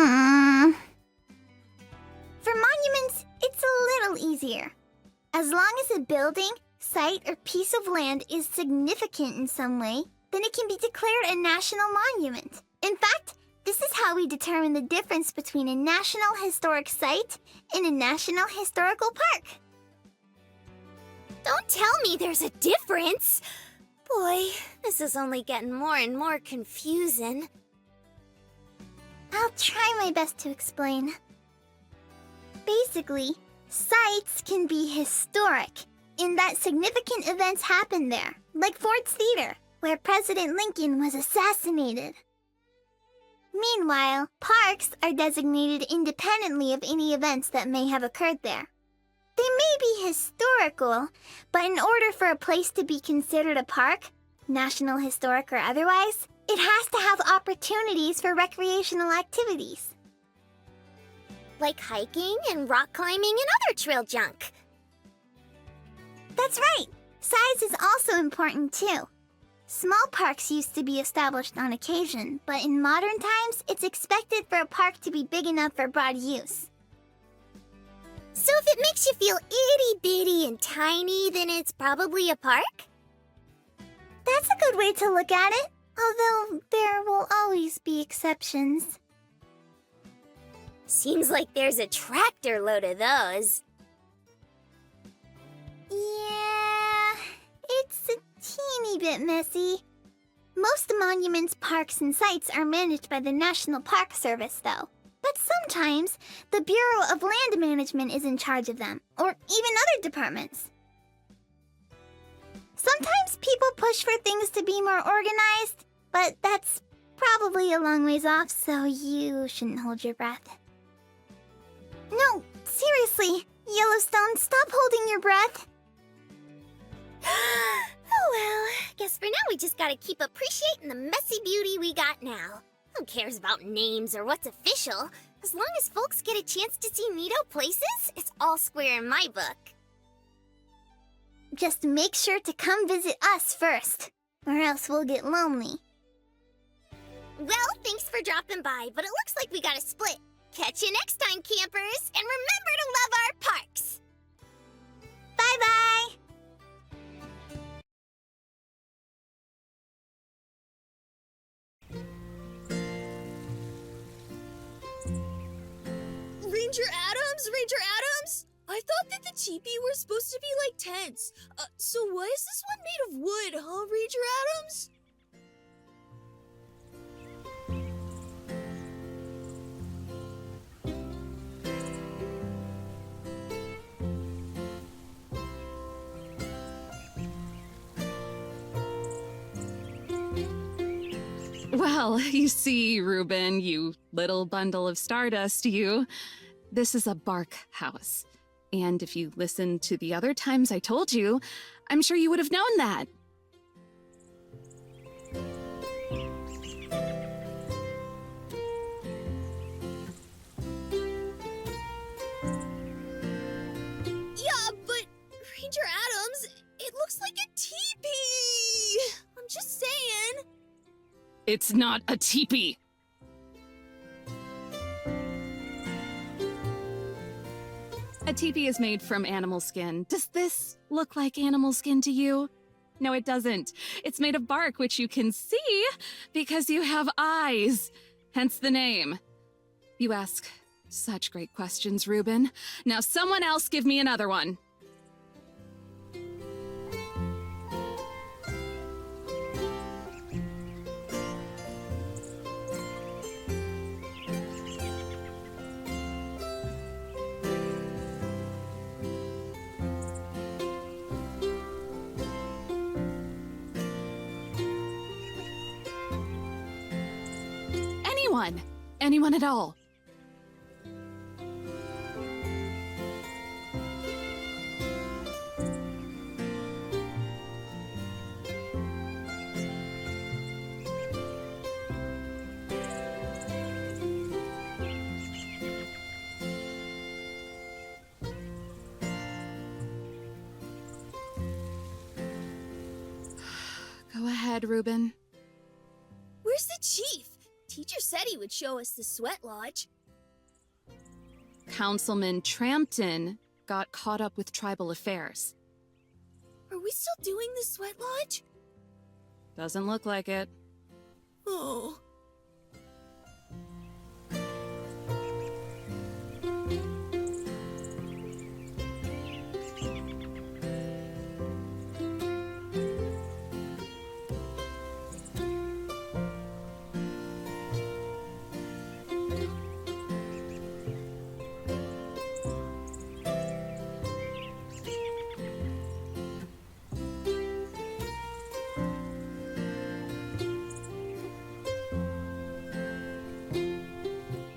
monuments, it's a little easier. As long as a building, site, or piece of land is significant in some way, then it can be declared a national monument. In fact, this is how we determine the difference between a national historic site and a national historical park. Don't tell me there's a difference. Boy, this is only getting more and more confusing. I'll try my best to explain. Basically, sites can be historic in that significant events happened there, like Ford's Theater, where President Lincoln was assassinated. Meanwhile, parks are designated independently of any events that may have occurred there. They may be historical, but in order for a place to be considered a park, National Historic or otherwise, it has to have opportunities for recreational activities. Like hiking and rock climbing and other trail junk. That's right! Size is also important too. Small parks used to be established on occasion, but in modern times, it's expected for a park to be big enough for broad use. So if it makes you feel itty-bitty and tiny, then it's probably a park? That's a good way to look at it, although there will always be exceptions. Seems like there's a tractor load of those. Yeah, it's a teeny bit messy. Most monuments, parks, and sites are managed by the National Park Service, though. But sometimes, the Bureau of Land Management is in charge of them, or even other departments. Sometimes people push for things to be more organized, but that's probably a long ways off, so you shouldn't hold your breath. No, seriously, Yellowstone, stop holding your breath. Oh well, guess for now we just gotta keep appreciating the messy beauty we got now. Who cares about names or what's official? As long as folks get a chance to see neato places, it's all square in my book. Just make sure to come visit us first, or else we'll get lonely. Well, thanks for dropping by, but it looks like we gotta split. Catch you next time, campers, and remember to love our parks! Bye-bye! Ranger Adams? Ranger Adams? I thought that the teepee were supposed to be like tents. So why is this one made of wood, huh, Ranger Adams? Well, you see, Reuben, you little bundle of stardust, you. This is a bark house. And if you listened to the other times I told you, I'm sure you would have known that. Yeah, but Ranger Adams, it looks like a teepee! I'm just saying. It's not a teepee. A teepee is made from animal skin. Does this look like animal skin to you? No, it doesn't. It's made of bark, which you can see because you have eyes, hence the name. You ask such great questions, Reuben. Now someone else give me another one. Anyone at all. Go ahead, Reuben. Where's the chief? Teacher said he would show us the sweat lodge. Councilman Trampton got caught up with tribal affairs. Are we still doing the sweat lodge? Doesn't look like it. Oh.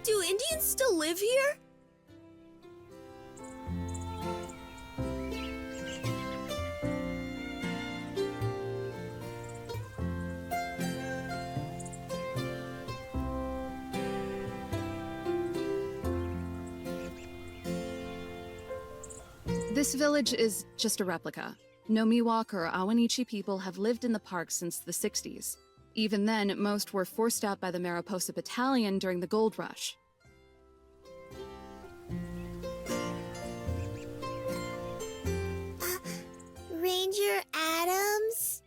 Do Indians still live here? This village is just a replica. No Miwok or Awanichi people have lived in the park since the 60s. Even then, most were forced out by the Mariposa Battalion during the gold rush. Ranger Adams?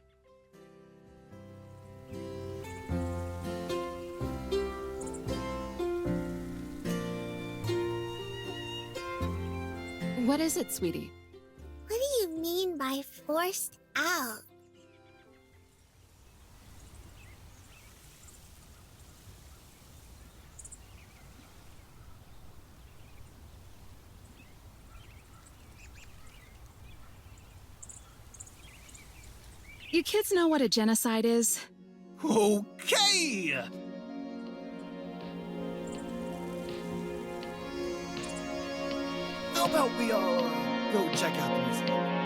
What is it, sweetie? What do you mean by forced out? You kids know what a genocide is? Okay! How about we all go check out the museum?